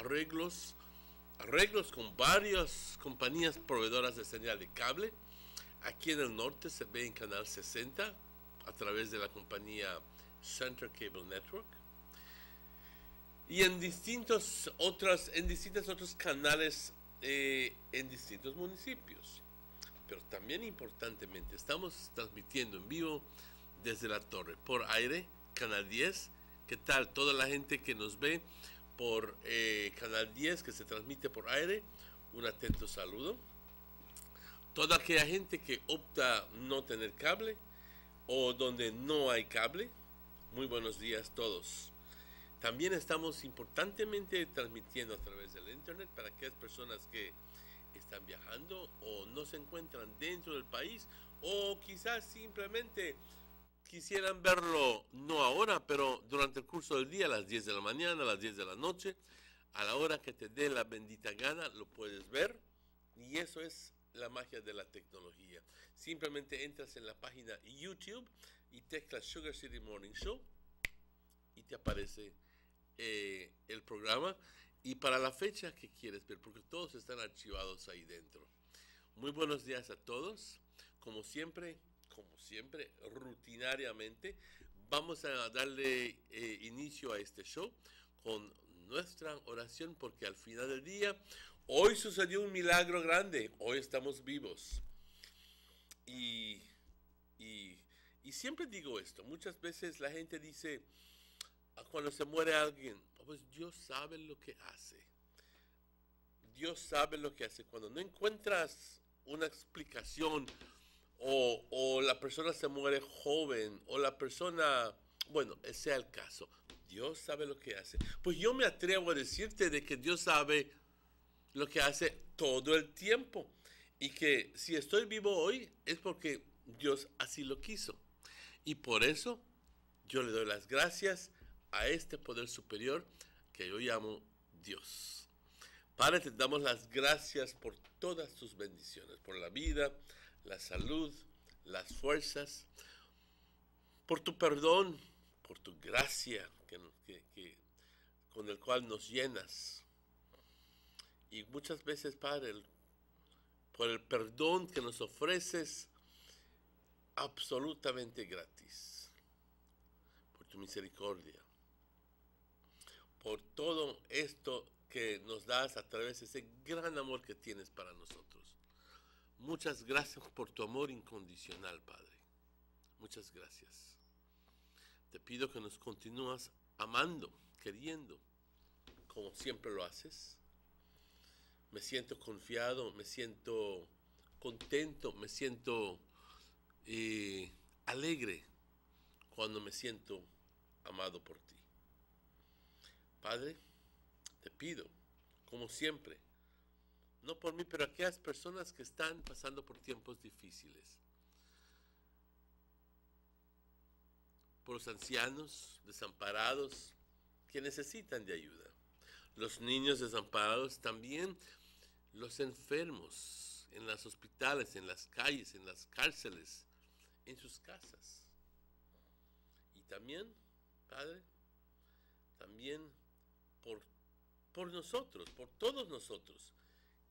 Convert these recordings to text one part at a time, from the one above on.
arreglos con varias compañías proveedoras de señal de cable. Aquí en el norte se ve en Canal 60 a través de la compañía Center Cable Network. Y en distintos otros canales en distintos municipios. Pero también importantemente estamos transmitiendo en vivo desde la torre por aire, Canal 10. ¿Qué tal? Toda la gente que nos ve por Canal 10 que se transmite por aire, un atento saludo. Toda aquella gente que opta no tener cable o donde no hay cable, muy buenos días todos. También estamos importantemente transmitiendo a través del internet para aquellas personas que están viajando o no se encuentran dentro del país o quizás simplemente quisieran verlo no ahora, pero durante el curso del día, a las 10 de la mañana, a las 10 de la noche, a la hora que te dé la bendita gana, lo puedes ver. Y eso es la magia de la tecnología. Simplemente entras en la página YouTube y teclas Sugar City Morning Show y te aparece el programa y para la fecha que quieres ver, porque todos están archivados ahí dentro. Muy buenos días a todos. Como siempre, rutinariamente, vamos a darle inicio a este show con nuestra oración, porque al final del día, hoy sucedió un milagro grande, hoy estamos vivos. Y siempre digo esto, muchas veces la gente dice, cuando se muere alguien, pues Dios sabe lo que hace. Dios sabe lo que hace. Cuando no encuentras una explicación, o la persona se muere joven, o la persona, bueno, ese sea el caso, Dios sabe lo que hace. Pues yo me atrevo a decirte de que Dios sabe lo que hace todo el tiempo. Y que si estoy vivo hoy es porque Dios así lo quiso. Y por eso yo le doy las gracias a este poder superior que yo llamo Dios. Padre, te damos las gracias por todas tus bendiciones, por la vida, la salud, las fuerzas, por tu perdón, por tu gracia con el cual nos llenas. Y muchas veces, Padre, por el perdón que nos ofreces absolutamente gratis, por tu misericordia, por todo esto que nos das a través de ese gran amor que tienes para nosotros. Muchas gracias por tu amor incondicional, Padre. Muchas gracias. Te pido que nos continúas amando, queriendo, como siempre lo haces. Me siento confiado, me siento contento, me siento alegre cuando me siento amado por ti. Padre, te pido, como siempre, no por mí, pero aquellas personas que están pasando por tiempos difíciles, por los ancianos desamparados que necesitan de ayuda, los niños desamparados, también los enfermos en los hospitales, en las calles, en las cárceles, en sus casas. Y también, Padre, también por nosotros, por todos nosotros,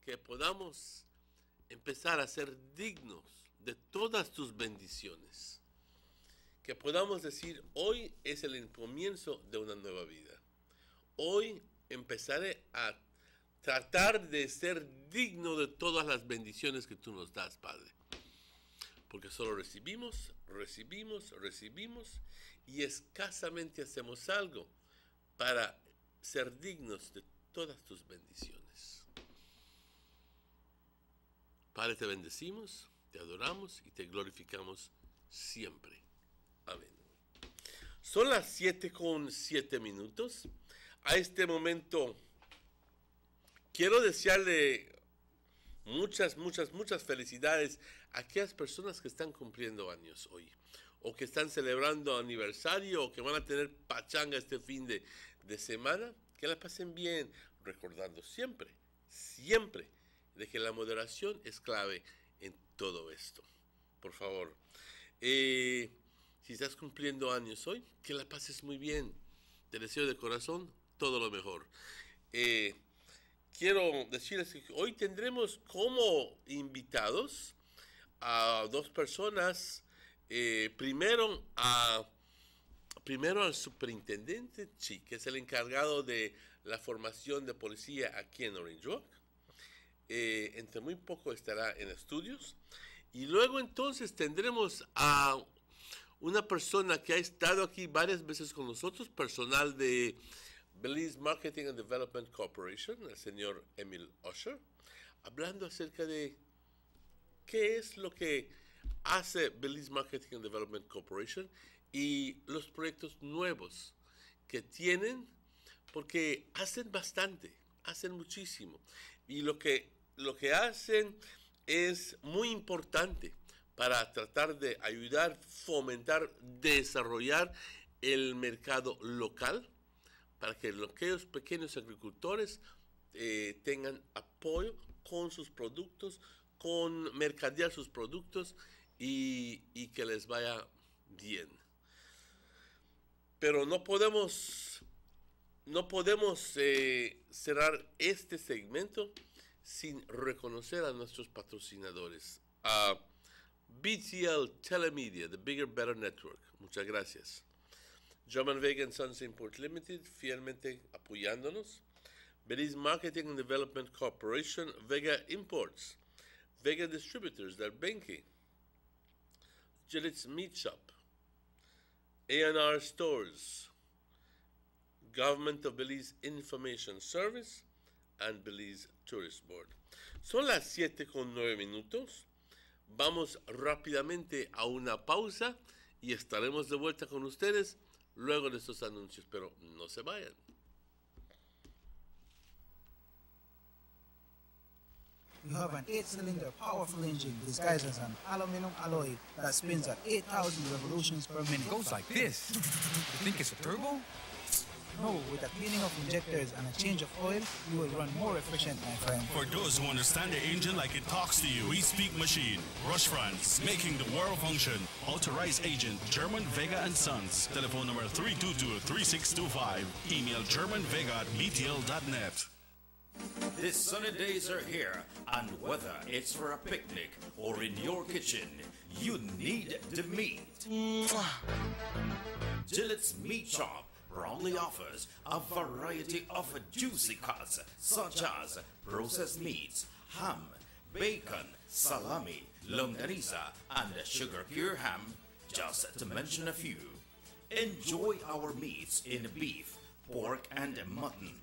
que podamos empezar a ser dignos de todas tus bendiciones. Que podamos decir, hoy es el comienzo de una nueva vida. Hoy empezaré a tratar de ser digno de todas las bendiciones que tú nos das, Padre. Porque solo recibimos y escasamente hacemos algo para ser dignos de todas tus bendiciones. Padre, te bendecimos, te adoramos y te glorificamos siempre. Amén. Son las 7:07. A este momento quiero desearle muchas felicidades a aquellas personas que están cumpliendo años hoy, o que están celebrando aniversario, o que van a tener pachanga este fin de semana. Que la pasen bien, recordando siempre de que la moderación es clave en todo esto. Por favor, si estás cumpliendo años hoy, que la pases muy bien. Te deseo de corazón todo lo mejor. quiero decirles que hoy tendremos como invitados a dos personas. Primero al superintendente Chi, que es el encargado de la formación de policía aquí en Orange Walk. Entre muy poco estará en estudios. Y luego entonces tendremos a una persona que ha estado aquí varias veces con nosotros, personal de Belize Marketing and Development Corporation, el señor Emil Usher, hablando acerca de qué es lo que hace Belize Marketing and Development Corporation y los proyectos nuevos que tienen, porque hacen bastante, hacen muchísimo. Y lo que hacen es muy importante para tratar de ayudar, fomentar, desarrollar el mercado local, para que aquellos pequeños agricultores tengan apoyo con sus productos, con mercadear sus productos y que les vaya bien. Pero no podemos cerrar este segmento sin reconocer a nuestros patrocinadores. BTL Telemedia, The Bigger Better Network. Muchas gracias. German Vega and Sons Import Limited, fielmente apoyándonos. Belize Marketing and Development Corporation, Vega Imports. Vega Distributors, Del Benki. Gillette's Meat Shop. A&R Stores. Government of Belize Information Service and Belize Tourist Board. Son las 7:09. Vamos rápidamente a una pausa y estaremos de vuelta con ustedes luego de estos anuncios, pero no se vayan. You have an 8-cylinder powerful engine disguised as an aluminum alloy that spins at 8,000 revolutions per minute. It goes like this. You think it's a turbo? No, with a cleaning of injectors and a change of oil, you will run more efficient, my friend. For those who understand the engine like it talks to you, we speak machine. Rush France, making the world function. Authorized agent, German Vega and Sons. Telephone number 322-3625. Email germanvega@btl.net. These sunny days are here, and whether it's for a picnic or in your kitchen, you need the meat. Gillette's Meat Shop proudly offers a variety of juicy cuts such as processed meats, ham, bacon, salami, longaniza, and sugar cure ham, just to mention a few. Enjoy our meats in beef, pork, and mutton.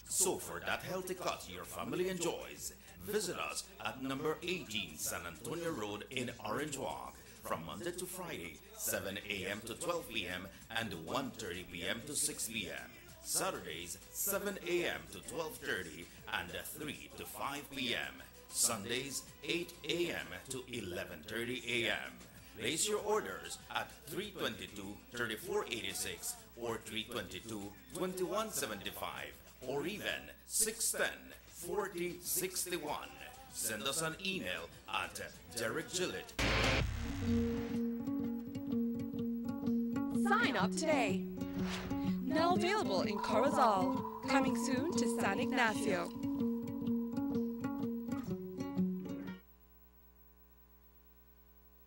So for that healthy cut your family enjoys, visit us at number 18 San Antonio Road in Orange Walk from Monday to Friday, 7 a.m. to 12 p.m. and 1:30 p.m. to 6 p.m. Saturdays, 7 a.m. to 12:30 and 3 to 5 p.m. Sundays, 8 a.m. to 11:30 a.m. Place your orders at 322-3486 or 322-2175 or even 610-4061. Send us an email at Derek Gillett. Sign up today. Now available in Corozal. Coming soon to San Ignacio.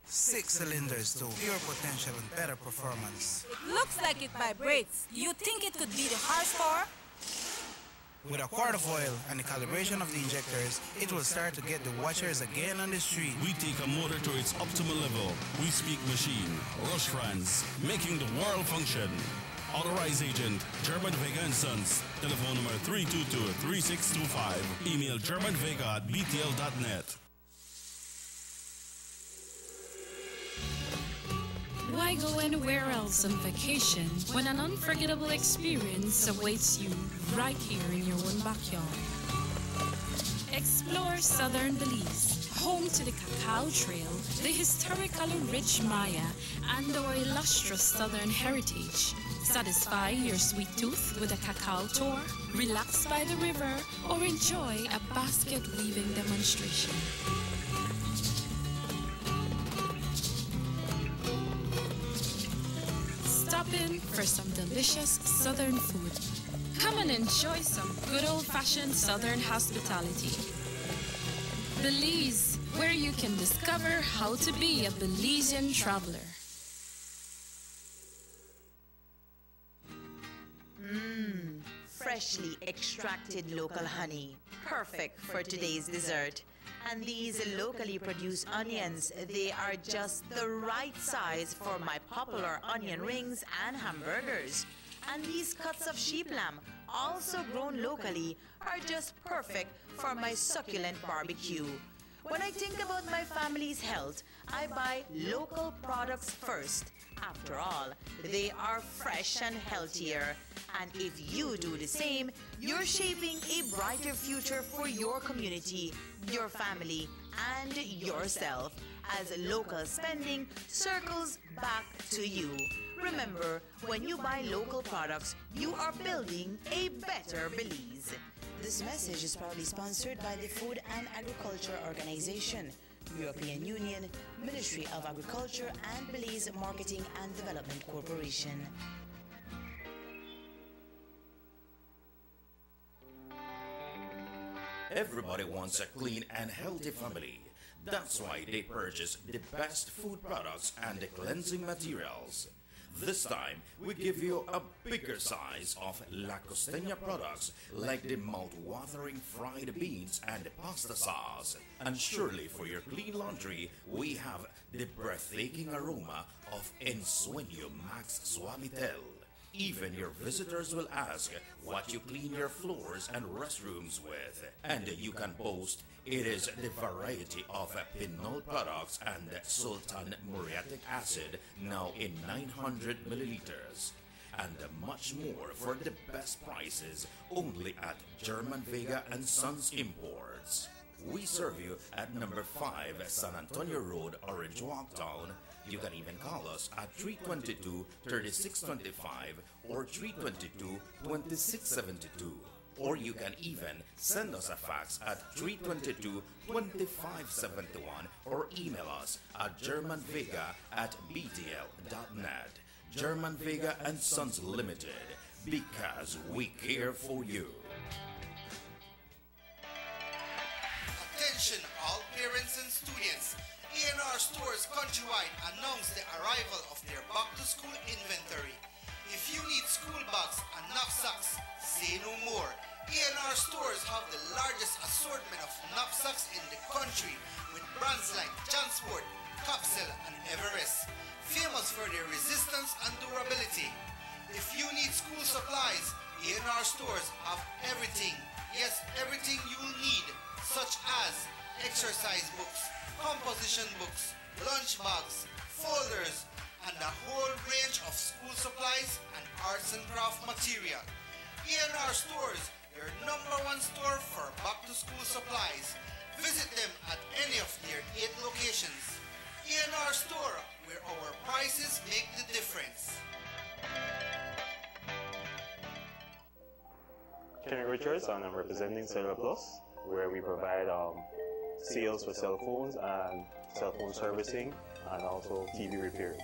Six cylinders to pure potential and better performance. Looks like it vibrates. You think it could be the horsepower? With a quart of oil and the calibration of the injectors, it will start to get the watchers again on the street. We take a motor to its optimal level. We speak machine. Rush France, making the world function. Authorized agent, German Vega and Sons. Telephone number 322-3625. Email germanvega@btl.net. Why go anywhere else on vacation when an unforgettable experience awaits you right here in your own backyard? Explore southern Belize, home to the Cacao Trail, the historically rich Maya, and our illustrious southern heritage. Satisfy your sweet tooth with a cacao tour, relax by the river, or enjoy a basket weaving demonstration. Stop in for some delicious southern food. Come and enjoy some good old-fashioned Southern hospitality. Belize, where you can discover how to be a Belizean traveler. Freshly extracted local honey, perfect for today's dessert. And these locally produced onions, they are just the right size for my popular onion rings and hamburgers. And these cuts of sheep lamb, also grown locally, are just perfect for my succulent barbecue. When I think about my family's health, I buy local products first. After all, they are fresh and healthier. And if you do the same, you're shaping a brighter future for your community, your family, and yourself, as local spending circles back to you. Remember, when you buy local products, you are building a better Belize. This message is proudly sponsored by the Food and Agriculture Organization, European Union, Ministry of Agriculture, and Belize Marketing and Development Corporation. Everybody wants a clean and healthy family. That's why they purchase the best food products and the cleansing materials. This time, we give you a bigger size of La Costeña products like the mouth-watering fried beans and the pasta sauce. And surely for your clean laundry, we have the breathtaking aroma of Ensueño Max Suavitel. Even your visitors will ask what you clean your floors and restrooms with. And you can boast it is the variety of Pinol products and Sultan muriatic acid, now in 900 milliliters. And much more for the best prices only at German Vega and Sons Imports. We serve you at number 5 San Antonio Road, Orange Walk Town. You can even call us at 322-3625 or 322-2672. Or you can even send us a fax at 322-2571 or email us at germanvega@btl.net. German Vega and Sons Limited, because we care for you. Attention all parents and students. A&R Stores countrywide announced the arrival of their back-to-school inventory. If you need school bags and knapsacks, say no more. A&R Stores have the largest assortment of knapsacks in the country with brands like Jansport, Capsule, and Everest, famous for their resistance and durability. If you need school supplies, A&R Stores have everything, yes, everything you'll need, such as exercise books, composition books, lunch bags, folders, and a whole range of school supplies and arts and craft material. A&R Stores, your #1 store for back-to-school supplies. Visit them at any of their 8 locations. A&R Store, where our prices make the difference. Kenny Richards, and I'm representing Cellular Plus, where we provide sales for cell phones and cell phone servicing and also TV repairs.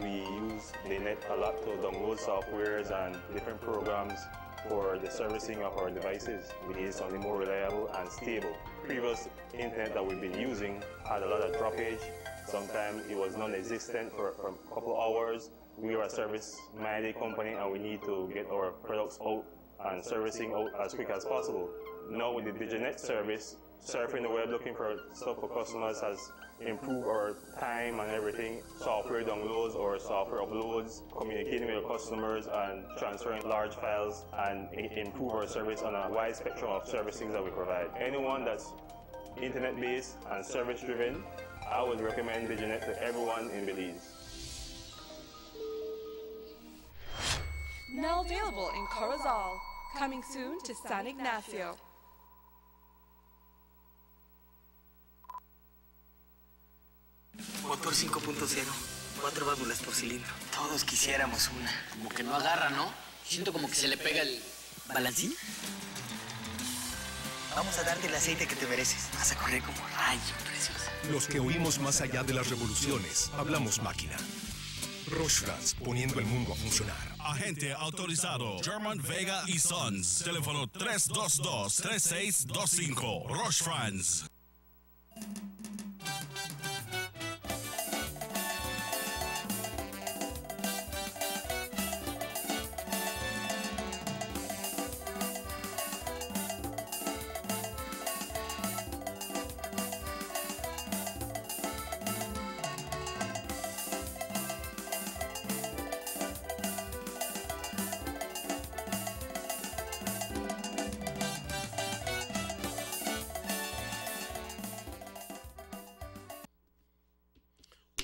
We use the net a lot to download softwares and different programs for the servicing of our devices. We need something more reliable and stable. Previous internet that we've been using had a lot of droppage. Sometimes it was non-existent for a couple of hours. We are a service-minded company and we need to get our products out and servicing out as quick as possible. Now with the DigiNet service, surfing the web looking for stuff for customers has improved our time and everything. Software downloads or software uploads, communicating with our customers and transferring large files, and improve our service on a wide spectrum of services that we provide. Anyone that's internet-based and service-driven, I would recommend DigiNet to everyone in Belize. Now available in Corozal. Coming soon to San Ignacio. Motor 5.0, 4 válvulas por cilindro. Todos quisiéramos una. Como que no agarra, ¿no? Siento como que se le pega el... ¿Balancín? Vamos a darte el aceite que te mereces. Vas a correr como rayo, preciosa. Los que oímos más allá de las revoluciones, hablamos máquina. Roche France, poniendo el mundo a funcionar. agente autorizado. German Vega y Sons. Teléfono 322-3625. Roche France.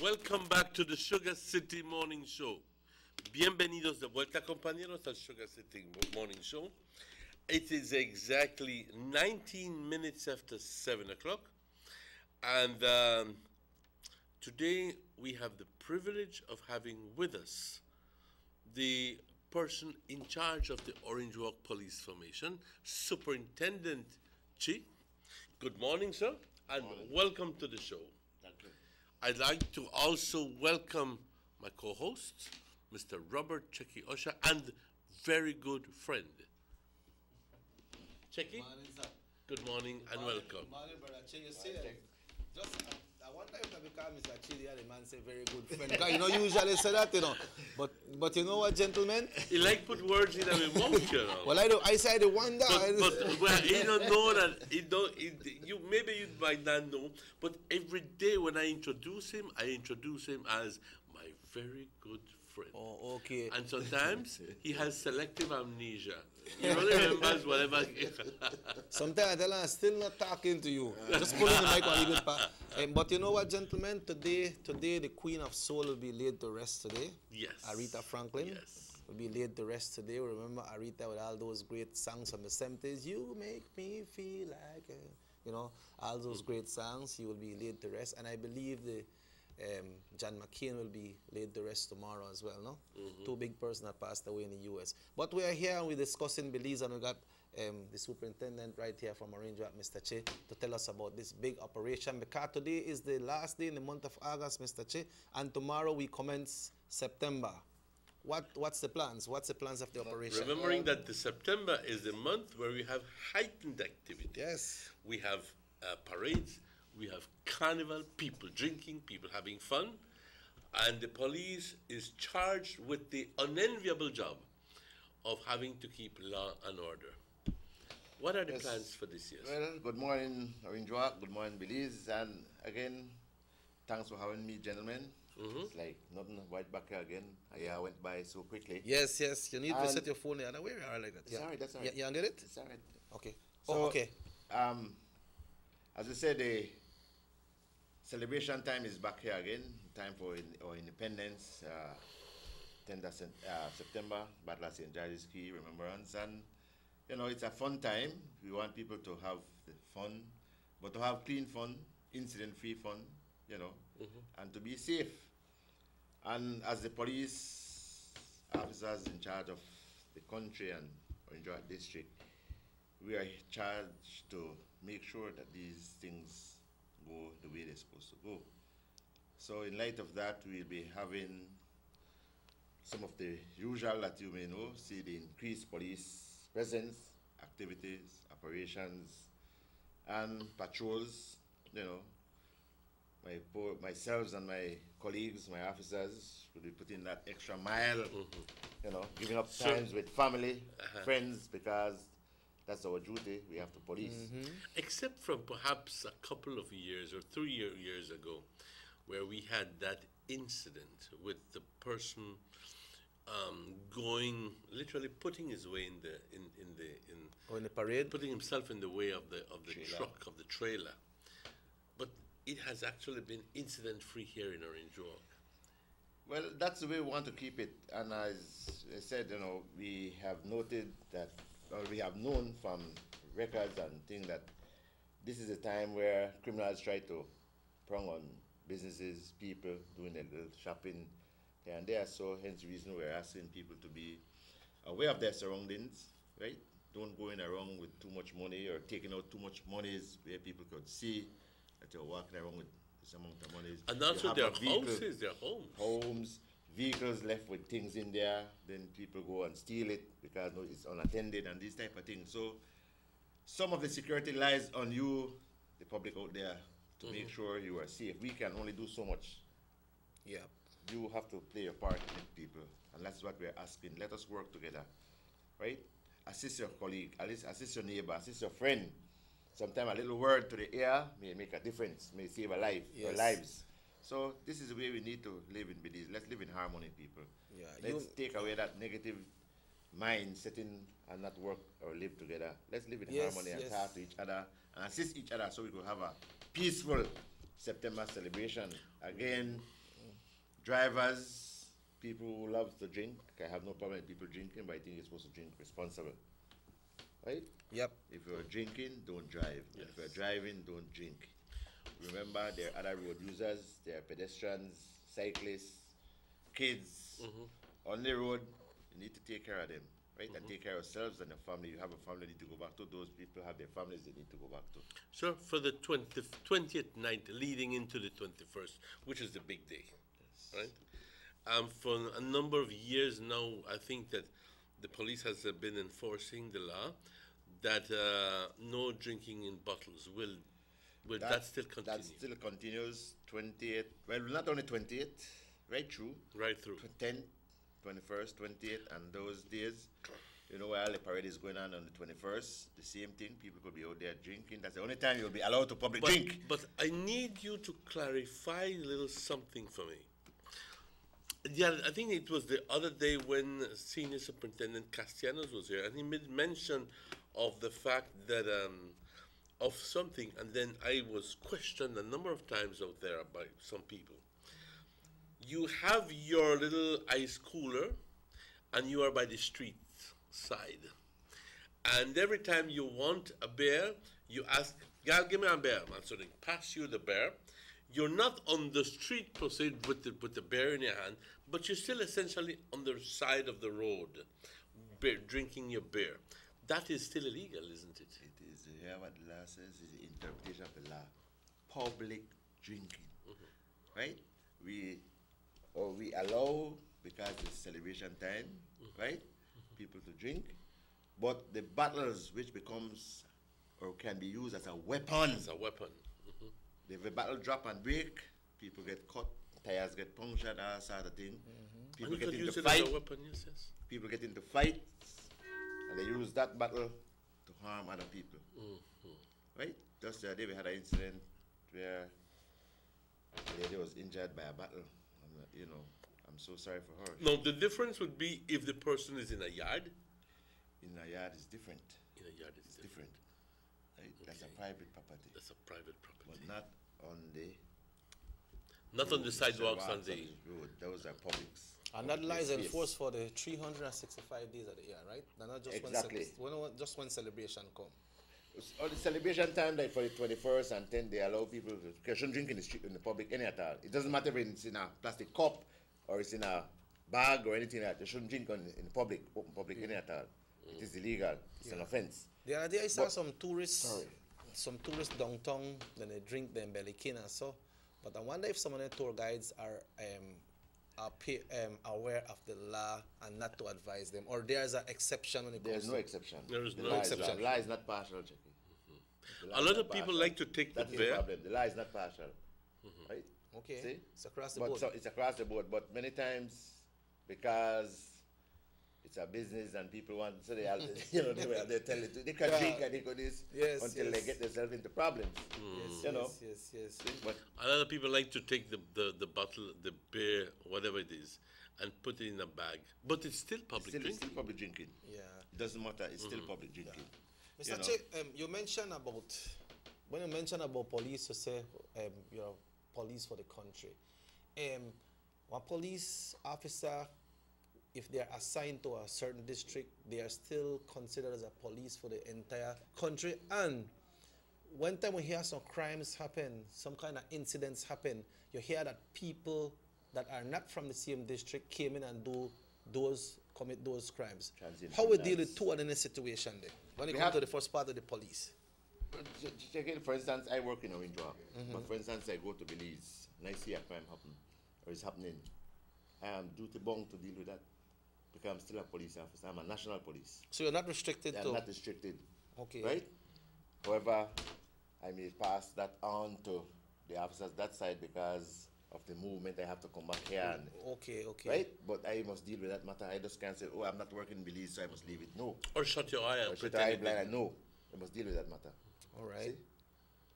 Welcome back to the Sugar City Morning Show. Bienvenidos de vuelta, compañeros, al Sugar City Morning Show. It is exactly 19 minutes after 7 o'clock. And today we have the privilege of having with us the person in charge of the Orange Walk Police Formation, Superintendent Chi. Good morning, sir, and welcome to the show. I'd like to also welcome my co-host, Mr. Robert Checky Osha, and very good friend. Checky, good morning and welcome. Good morning, brother Che. You see, I wonder if I become Mr. Chidi, the man say very good friend. Because you know, usually say that, you know. But you know what, gentlemen? He like put words in our mouth, you know. Well, I do. I say the wonder. But well, he don't know that. You maybe you might not know. But every day when I introduce him as my very good friend. Oh, okay. And sometimes he has selective amnesia. He only remembers whatever. Sometimes I tell him I'm still not talking to you. Just pulling the mic on a bit. But you know what, gentlemen? Today the Queen of Soul will be laid to rest today. Yes. Aretha Franklin. Yes. Will be laid to rest today. Remember Aretha with all those great songs from the 70s. You make me feel like, all those great songs. He will be laid to rest. And I believe John McCain will be laid to rest tomorrow as well, no? Mm-hmm. Two big persons that passed away in the U.S. But we are here and we're discussing Belize, and we got the superintendent right here from Orange Walk, Mr. Che, to tell us about this big operation, because today is the last day in the month of August, Mr. Che, and tomorrow we commence September. What's the plans? What's the plans of the operation? Remembering that the September is the month where we have heightened activity. Yes. We have parades, we have carnival, people drinking, people having fun, and the police is charged with the unenviable job of having to keep law and order. What are the plans for this year? Well, good morning, Orange Walk. Good morning, Belize. And again, thanks for having me, gentlemen. Mm-hmm. It's like nothing right back here again. A year went by so quickly. Yes. You need to set your phone there. Where you are like that. It's all right, that's all right. You get it? It's all right. Okay. So, okay. As I said, the celebration time is back here again. Time for our independence. 10th of September, Battle of St. George's Key, Remembrance. And it's a fun time. We want people to have the fun, but to have clean fun, incident-free fun, and to be safe. And as the police officers in charge of the country and Orange Walk District, we are charged to make sure that these things go the way they're supposed to go. So in light of that, we'll be having some of the usual that you may know, see the increased police presence, activities, operations, and patrols. Myself and my colleagues, my officers, will be putting that extra mile, giving up times with family, friends, because that's our duty. We have to police. Mm-hmm. Except from perhaps a couple of years or 3 years ago, where we had that incident with the person literally putting his way in the parade, putting himself in the way of the truck, of the trailer. But it has actually been incident-free here in Orange Walk. Well, that's the way we want to keep it. And as I said, we have noted that, or we have known from records and things that this is a time where criminals try to prong on businesses, people doing a little shopping here and there. So hence the reason we're asking people to be aware of their surroundings, right? Don't go in around with too much money or taking out too much monies where people could see that you're walking around with this amount of money. And also their houses, their homes. Homes, vehicles left with things in there, then people go and steal it because no, it's unattended and these type of things. So some of the security lies on you, the public out there, to make sure you are safe. We can only do so much. Yeah. You have to play your part with people, and that's what we're asking. Let us work together, right? Assist your colleague, assist your neighbor, assist your friend. Sometimes a little word to the ear may make a difference, may save a life, or lives. So this is the way we need to live in Belize. Let's live in harmony, people. Yeah, Let's take away that negative mind setting and not work or live together. Let's live in harmony and talk to each other and assist each other so we could have a peaceful September celebration. Again, drivers, people who love to drink, I have no problem with people drinking, but I think you're supposed to drink responsible. Right? Yep. If you're drinking, don't drive. Yes. If you're driving, don't drink. Remember, there are other road users, there are pedestrians, cyclists, kids on the road. You need to take care of them, right? And take care of yourselves and your family. You have a family you need to go back to. Those people have their families they need to go back to. So for the 20th night leading into the 21st, which is the big day, right? For a number of years now, I think that the police has been enforcing the law that no drinking in bottles. Will that still continue? That still continues. 28th, well, not only 28th, right through. Right through. 10th, 21st, 28th, and those days, you know, while the parade is going on the 21st, the same thing, people could be out there drinking. That's the only time you'll be allowed to public drink. But I need you to clarify a little something for me. Yeah, I think it was the other day when Senior Superintendent Castellanos was here, and he made mention of the fact that of something, and then I was questioned a number of times out there by some people. You have your little ice cooler, and you are by the street side, and every time you want a beer, you ask, "Gal, give me a beer," and so they pass you the beer. You're not on the street per se with the beer in your hand, but you're still essentially on the side of the road, drinking your beer. That is still illegal, isn't it? It is. You hear what the law says is the interpretation of the law. Public drinking, right? We allow, because it's celebration time, right? People to drink, but the bottles which becomes or can be used as a weapon. As a weapon. If the battle drop and break, people get cut, tires get punctured, all sort of thing. People get into fight. Weapon, yes, yes. People get into fights, and they use that battle to harm other people. Right? Just the other day we had an incident where a lady was injured by a battle. You know, I'm so sorry for her. No, the difference would be if the person is in a yard. In a yard is different. In a yard is different. Right? Okay. That's a private property. That's a private property. But not on the... Not on the sidewalks on the road. Those are publics. And that lies enforced for the 365 days of the year, right? Not just just when celebration come. On the celebration time, like for the 21st and 10, they allow people to shouldn't drink in the street, in the public, any at all. It doesn't matter if it's in a plastic cup or it's in a bag or anything like that. They shouldn't drink in the public, open public, any at all. It is illegal. It's an offense. The other day I saw some tourists downtown, then they drink them belly can and so. But I wonder if some of the tour guides are aware of the law and not to advise them, or there's an exception when it comes. There's no exception. There is no exception. The law is not partial, Jackie. A lot of people like to take the beer. That is the problem. The law is not partial, right? Okay. See? It's across the board. So it's across the board, but many times because it's a business and people want, so they they tell it, they can drink and they go this until they get themselves into problems. Yes. But a lot of people like to take the bottle, the beer, whatever it is, and put it in a bag. But it's still public drinking. It's still public drinking. Yeah. It doesn't matter. It's still public drinking. Yeah. Mr. Che, you mentioned about, when you mention about police, you say you're police for the country. One police officer, if they are assigned to a certain district, they are still considered as a police for the entire country. And one time we hear some crimes happen, some kind of incidents happen, you hear that people that are not from the same district came in and commit those crimes. How we deal with two in a situation then, when it comes to the first part of the police? For instance, I work in Orange Walk, but for instance, I go to Belize and I see a crime happen, or it's happening, I am duty bound to deal with that because I'm still a police officer. I'm a national police. So you're not restricted I'm not restricted. Okay. Right? However, I may pass that on to the officers that side because of the movement. I have to come back here. And, okay. Right? But I must deal with that matter. I just can't say, oh, I'm not working in Belize, so I must leave it. No. Or shut your eye and shut your eye pretend blind. No. I must deal with that matter. All right. See?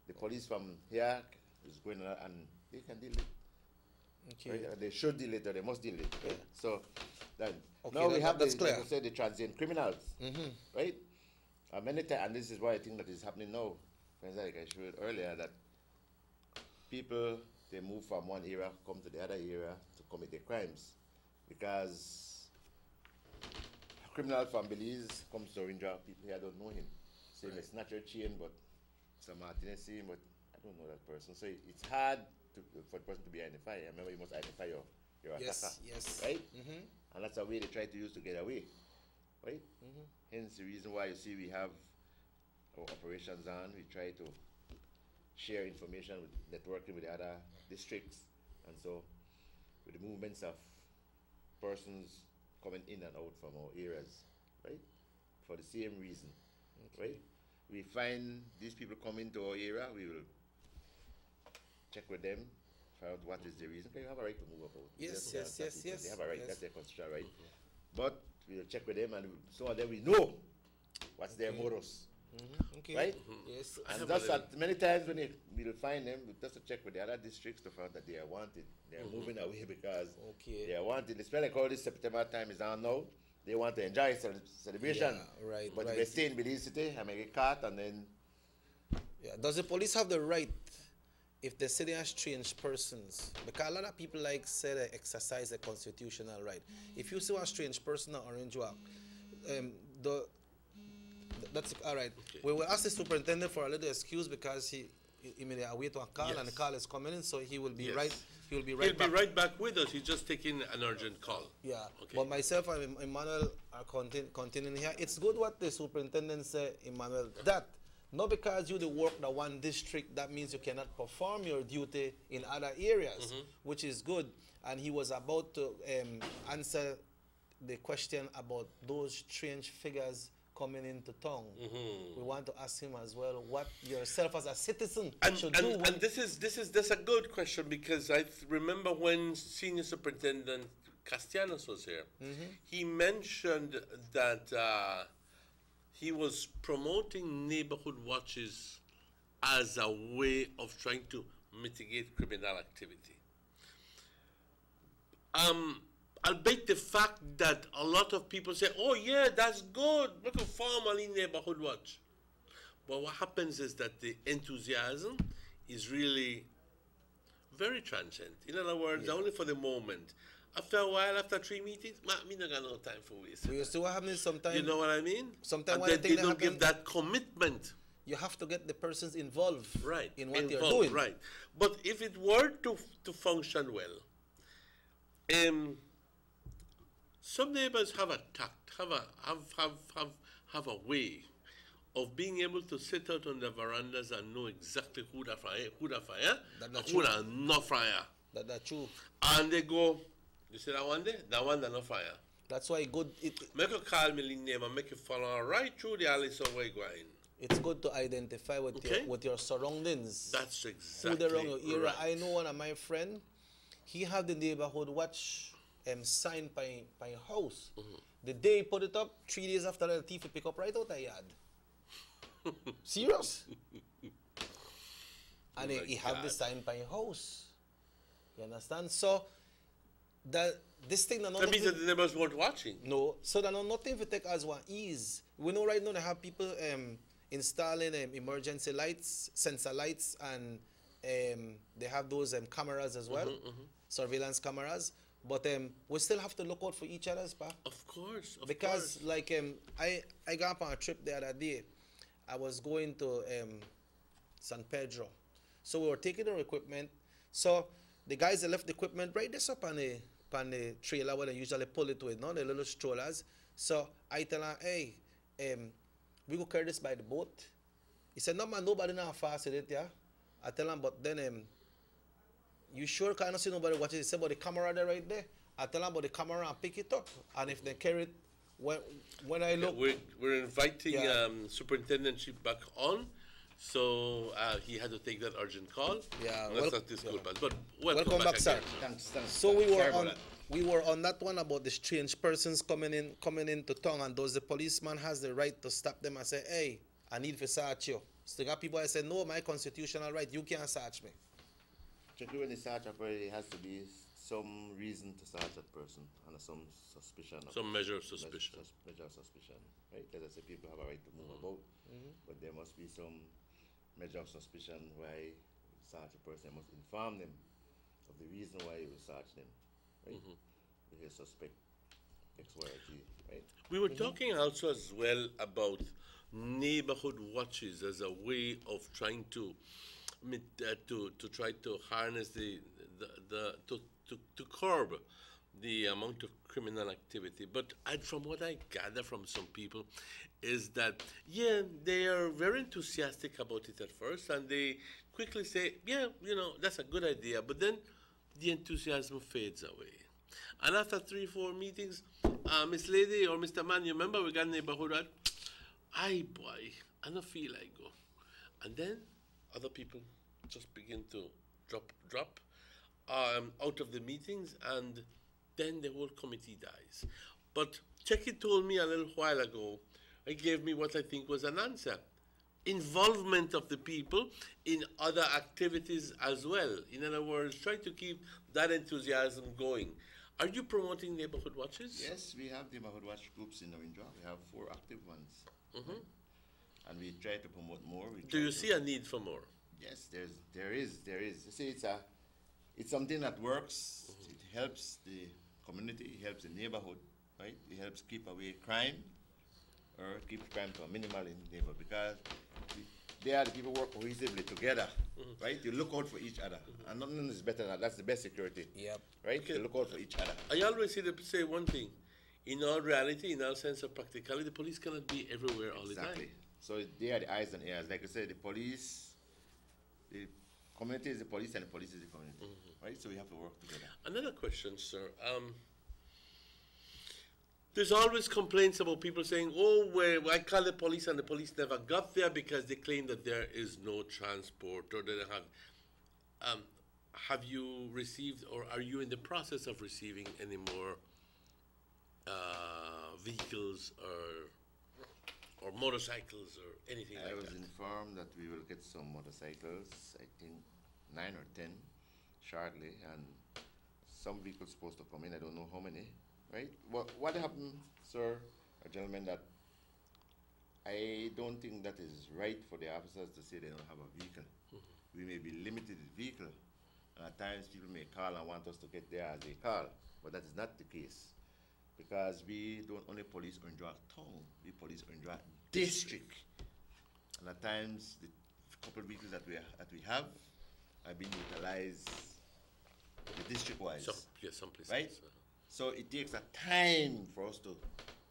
The police from here is going on and they can deal with it. Okay. Right? They should deal it or they must deal with it. Right? So then Okay, now we have that's clear. like I said, the transient criminals. Right? Many times, and this is why I think that is happening now. Like I showed earlier, that people, they move from one area, come to the other area to commit their crimes. Because a criminal from Belize comes to Orinja, people here don't know him. Say may snatch your chain, but some Martinez see him, but I don't know that person. So it's hard for the person to be identified. I remember you must identify your attacker. Yes. Right? And that's a way they try to use to get away. Right? Hence the reason why you see we have our operations on. We try to share information with networking with the other districts, and so with the movements of persons coming in and out from our areas, right? For the same reason, right? We find these people come into our area, we will check with them, find out what is the reason. Because you have a right to move about. Yes. They have a right, that's their constitutional right. But we'll check with them, and some of them we know what's their modus. Okay. Right? Yes. And just at many times when we'll find them, just to check with the other districts to find that they are wanted. They are moving away because they are wanted. Especially like all this September time is on now. They want to enjoy celebration. Yeah, right. But if they stay in Belize City, I may get caught and then. Yeah. Does the police have the right, if the city has strange persons? Because a lot of people like say they exercise a constitutional right. If you see a strange person in Orange Walk, that's all right. Okay. We will ask the superintendent for a little excuse because he may await to a call and the call is coming in, so he will be right. He will be right. He'll be right back with us. He's just taking an urgent call. Yeah. Okay. But myself and Emmanuel are continuing here. It's good what the superintendent said, Emmanuel. That not because you work the one district, that means you cannot perform your duty in other areas, which is good. And he was about to answer the question about those strange figures coming into town. We want to ask him as well what yourself as a citizen should do. And that's a good question, because I remember when Senior Superintendent Castellanos was here, he mentioned that he was promoting neighborhood watches as a way of trying to mitigate criminal activity. Albeit the fact that a lot of people say, oh yeah, that's good, look at formally neighborhood watch. But what happens is that the enthusiasm is really very transient. In other words, only for the moment. After a while, after 3 meetings, me not got no time for waste. You see what happens sometimes? You know what I mean? Sometimes and they don't give that commitment. You have to get the persons involved in what you're doing. Right. But if it were to function well, some neighbors have a tact, have a way of being able to sit out on the verandas and know exactly who the fire, who the no fire. That's true. And they go, you see that one there? That one that no fire. That's why good. Make a call me name and make you follow right through the alley somewhere going. It's good to identify with your surroundings. That's exactly who around your area. right. I know one of my friend, he have the neighborhood watch sign by house. The day he put it up, 3 days after the thief pick up right out the yard. Serious? And he have the sign by house. You understand? So this thing that means that the neighbors weren't watching. No. So that nothing we take as one ease. We know right now they have people installing emergency lights, sensor lights, and they have those cameras as well, surveillance cameras. But we still have to look out for each other, pa. Of course, because like I got up on a trip the other day. I was going to San Pedro, so we were taking our equipment. So the guys that left the equipment right this up on the trailer where they usually pull it with, no, the little strollers. So I tell her, hey, we go carry this by the boat. He said, no man, nobody now fast with it, yeah. I tell him, but then you sure cannot see nobody watching? He said, but the camera there right there. I tell them about the camera and pick it up. And if they carry it, when I look... We're inviting Yeah. Superintendent Chief back on, so he had to take that urgent call. Yeah, That's not the school bus, but welcome back, sir. again. Thanks. So we were Sorry about on that. we were on that one about the strange persons coming into town, and does the policeman has the right to stop them and say, hey, I need to search you. So you got people that say, no, my constitutional right, you can't search me. Particularly when the search operation, it has to be some reason to search that person under some suspicion. Some measure of suspicion. Measure of suspicion, right? As I say, people have a right to move about, but there must be some measure of suspicion why you search a person. You must inform them of the reason why you will search them, right? They suspect X, Y, or Z, right? We were talking also as well about neighborhood watches as a way of trying to try to harness to curb the amount of criminal activity. But from what I gather from some people is that, yeah, they are very enthusiastic about it at first, and they quickly say, yeah, that's a good idea, but then the enthusiasm fades away. And after 3-4 meetings, Miss Lady or Mr. Man, you remember we got neighborhood watch? Aye, boy, I don't feel like go. And then other people just begin to drop out of the meetings, and then the whole committee dies. But Checky told me a little while ago, he gave me what I think was an answer. Involvement of the people in other activities as well. In other words, try to keep that enthusiasm going. Are you promoting neighborhood watches? Yes, we have neighborhood watch groups in Narindra. We have 4 active ones. And we try to promote more. Do you see a need for more? Yes, there is. You see, it's something that works. It helps the community, it helps the neighborhood, right? It helps keep away crime, or keep crime to a minimal in the neighborhood, because they are the people who work cohesively together, right? You look out for each other, and nothing is better than that. That's the best security. Yep. Right? You look out for each other. I always say one thing. In all reality, in all sense of practicality, the police cannot be everywhere all the time. Exactly. So they are the eyes and ears. Like I said, the police, the community is the police, and the police is the community. Right? So we have to work together. Another question, sir. There's always complaints about people saying, oh, I called the police and the police never got there because they claim that there is no transport, or they don't have. Have you received, or are you in the process of receiving any more vehicles or motorcycles or anything like that? I was informed that we will get some motorcycles, I think 9 or 10 shortly, and some vehicles supposed to come in. I don't know how many, right? What happened, sir, or gentlemen, that I don't think that is right for the officers to say they don't have a vehicle. We may be limited with vehicle, and at times people may call and want us to get there as they call, but that is not the case. Because we don't only police Orinduak town, we police Orinduak district. And at times, the couple of vehicles that we have been utilized district-wise. Some places. Right? So it takes a time for us to,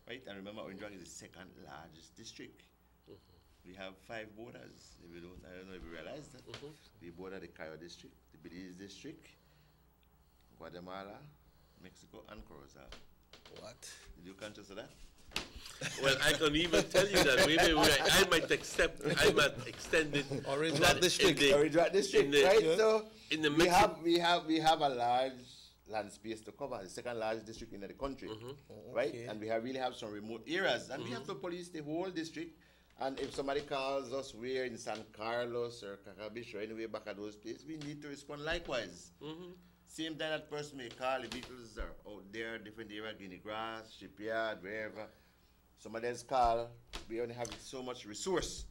right? And remember, Orinduak is the 2nd largest district. We have 5 borders. If we don't, I don't know if you realize that. We border the Cayo district, the Belize district, Guatemala, Mexico, and Corozal. What? Did you conscious of that? Well, I can even tell you that I might extend it. Orinduak district. Orinduak district, right? So in the we have a large land space to cover, the 2nd largest district in the country, right? Okay. And we really have some remote areas, and we have to police the whole district. And if somebody calls us, we're in San Carlos or Cacabish or anywhere back at those places, we need to respond likewise. Same time that person may call, the vehicles are out there, different area, Guinea Grass, Shipyard, wherever. Somebody else call, we only have so much resource.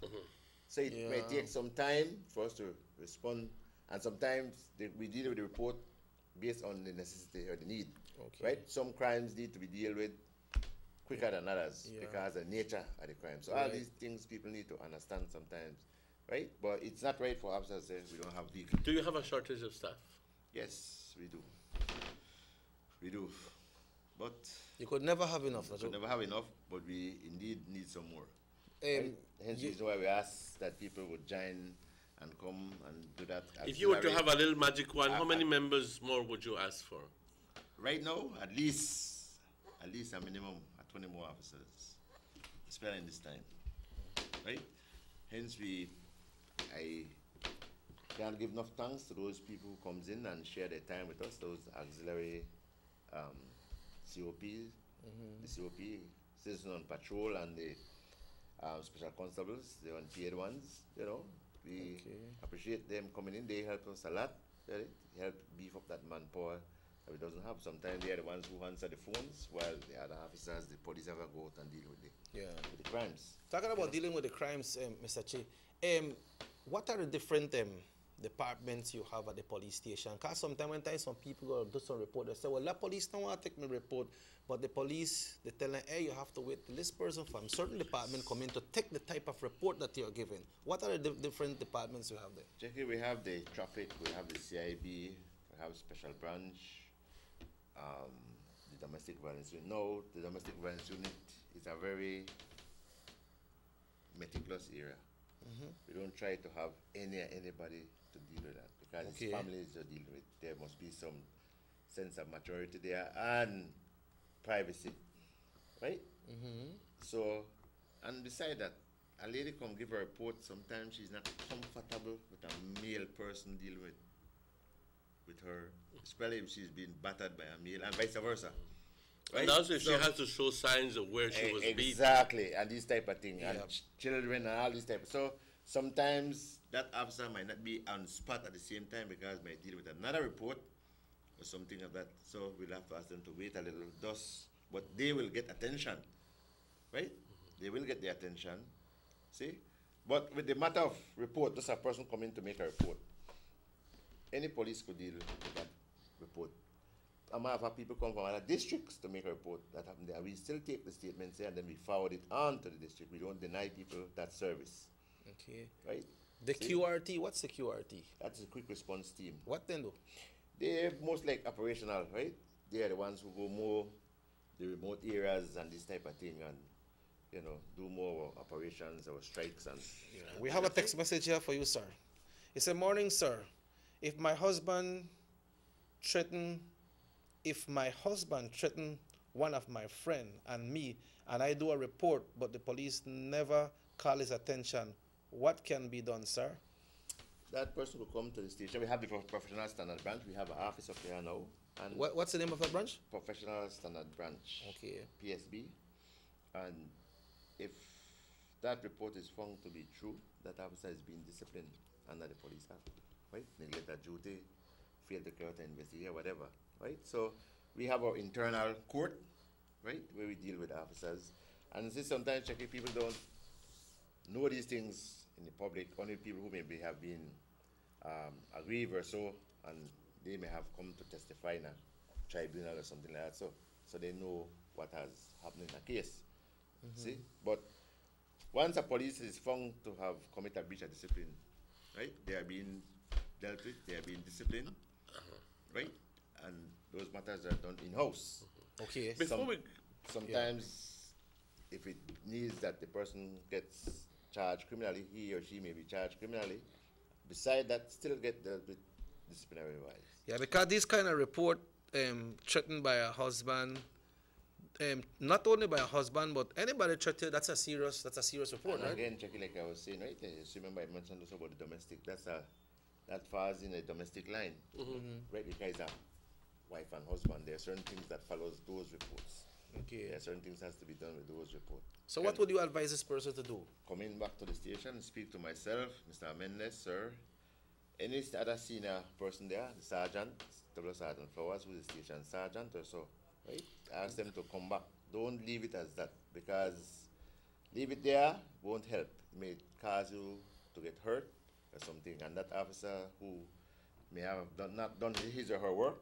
So it may take some time for us to respond, and sometimes we deal with the report based on the necessity or the need, right? Some crimes need to be dealt with quicker than others because of the nature of the crime. So all these things people need to understand sometimes, right? But it's not right for officers to say we don't have vehicles. Do you have a shortage of staff? Yes, we do. We do. But you could never have enough. We could never have enough, but we indeed need some more. Right? Hence the reason why we ask that people would join and come and do that. If you were to have a little magic wand, how many members more would you ask for? right now, at least a minimum of 20 more officers, especially in this time, right? Hence, I can't give enough thanks to those people who comes in and share their time with us, those auxiliary COP, the COP, citizen on patrol, and the special constables, the unpaid ones, you know. We appreciate them coming in. They help us a lot. Right? Help beef up that manpower that we doesn't have. Sometimes they are the ones who answer the phones, while the other officers, the police, ever go out and deal with the crimes. Talking about dealing with the crimes, Mr. Che, what are the different departments you have at the police station? Because sometimes some people go do some report, they say, well, the police don't want to take my report, but the police, they tell them, hey, you have to wait till this person from certain department come in to take the type of report that you're giving. What are the different departments you have there? Jackie, we have the traffic, we have the CIB, we have special branch, the domestic violence unit. No, the domestic violence unit is a very meticulous area. We don't try to have anybody to deal with that, because it's families you're dealing with. There must be some sense of maturity there and privacy, right? So, and beside that, a lady come give a report. Sometimes she's not comfortable with a male person dealing with her, especially if she's been battered by a male, and vice versa. Right? And also, if she has to show signs of where she was beaten. Exactly, and this type of thing, and children and all this type. So sometimes that officer might not be on spot at the same time because might deal with another report or something of that. So we'll have to ask them to wait a little, but they will get attention, right? They will get the attention, see? But with the matter of report, just a person coming to make a report, any police could deal with that report. I might have people come from other districts to make a report that happened there. We still take the statements there and then we forward it on to the district. We don't deny people that service. Okay. Right? The QRT, what's the QRT? That's a quick response team. What then do? They're most like operational, right? They are the ones who go more the remote areas and this type of thing, and you know, do more operations or strikes and. We have a text message here for you, sir. It said, "Morning, sir. If my husband threatened one of my friend and me, and I do a report, but the police never call his attention, what can be done, sir?" That person will come to the station. We have the Professional Standard Branch. We have an office up there now. And what's the name of that branch? Professional Standard Branch. Okay. PSB. And if that report is found to be true, that officer is being disciplined under the Police Act, right? Neglect of duty, fail to carry out an investigation, whatever, right? So we have our internal court, right, where we deal with officers. And since sometimes checking people don't know these things in the public, only people who maybe have been aggrieved or so, and they may have come to testify in a tribunal or something like that, so they know what has happened in a case. See? But once a police is found to have committed a breach of discipline, right, they are being dealt with, they are being disciplined, right, and those matters are done in-house. Okay. Sometimes, if it needs that the person gets charged criminally, he or she may be charged criminally. Beside that, still get dealt with disciplinary wise. Yeah, because this kind of report threatened by a husband, not only by a husband, but anybody threatened, that's a serious report, And right? again, checking like I was saying, right? Just remember I mentioned also about the domestic. That falls in a domestic line, right? Because wife and husband, there are certain things that follows those reports. Okay. There are certain things has to be done with those reports. So what would you advise this person to do? Coming back to the station, speak to myself, Mr. Mendes, sir, any other senior person there, the sergeant, Double Sergeant Flowers, who is the station sergeant or so, right? Ask them to come back. Don't leave it as that, because leave it there won't help. It may cause you to get hurt or something, and that officer who may have not done his or her work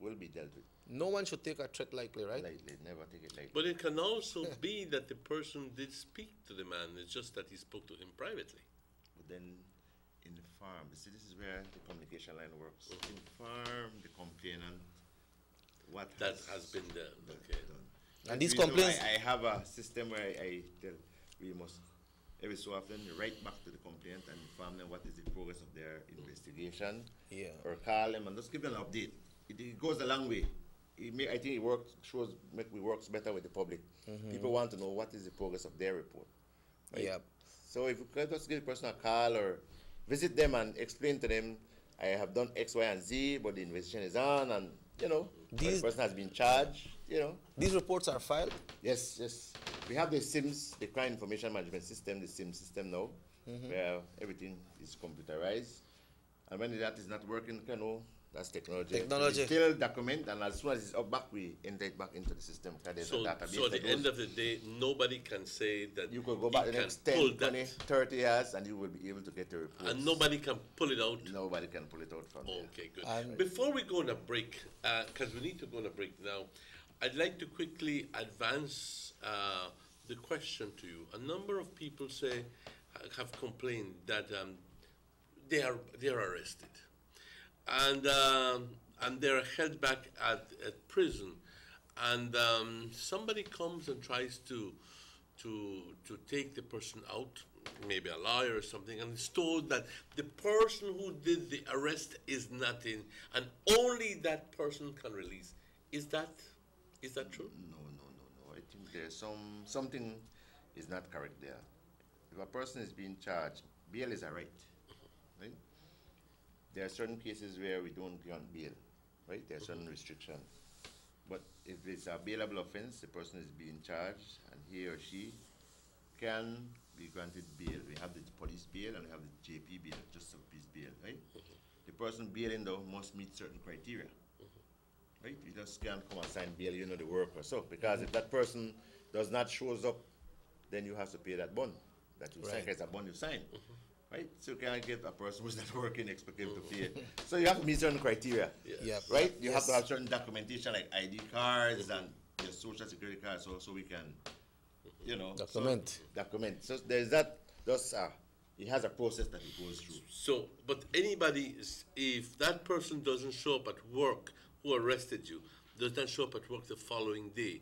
will be dealt with. No one should take a threat lightly, right? Lightly, never take it lightly. But it can also be that the person did speak to the man, it's just that he spoke to him privately. But then inform. See, this is where the communication line works. Inform the complainant what has been done. Okay. And these complaints. I have a system where I tell we must every so often write back to the complainant and inform them what is the progress of their investigation. Yeah. Or call them and just give them an update. It goes a long way. I think we works better with the public. Mhm. People want to know what is the progress of their report. Right? Yep. So if you could just give the person a call or visit them and explain to them, I have done X, Y, and Z, but the investigation is on, and the person has been charged. These reports are filed. Yes, yes. We have the SIMS, the Crime Information Management System, the SIMS system now, Mhm. where everything is computerized. And when that is not working, that's technology. Technology. We still document, and as soon as it's up back, we enter it back into the system. There's a database. So at the end of the day, nobody can say that you could go back the next 10, 20, 30 years, and you will be able to get the report. And nobody can pull it out? Nobody can pull it out from there. Okay, good. Before we go on a break, because we need to go on a break now, I'd like to quickly advance the question to you. A number of people have complained that they are arrested, and they're held back at prison, and somebody comes and tries to take the person out, maybe a lawyer or something, and it's told that the person who did the arrest is not in, and only that person can release. Is that true? No. I think there's something is not correct there. If a person is being charged, bail is a right. Right? There are certain cases where we don't grant bail, right? There are certain restrictions. But if it's a bailable offense, the person is being charged, and he or she can be granted bail. We have the police bail and we have the JP bail, just a peace bail, right? The person bailing though must meet certain criteria, right? You just can't come and sign bail, the worker. So, because if that person does not shows up, then you have to pay that bond that you sign. It's a bond you sign. Right? So you can't get a person who's not working, expect him to pay it. So you have to meet certain criteria. Yep. Right? You have to have certain documentation like ID cards and your social security cards, so we can, document. Document. So there's that. It has a process that it goes through. So, but anybody, if that person doesn't show up at work who arrested you, does not show up at work the following day,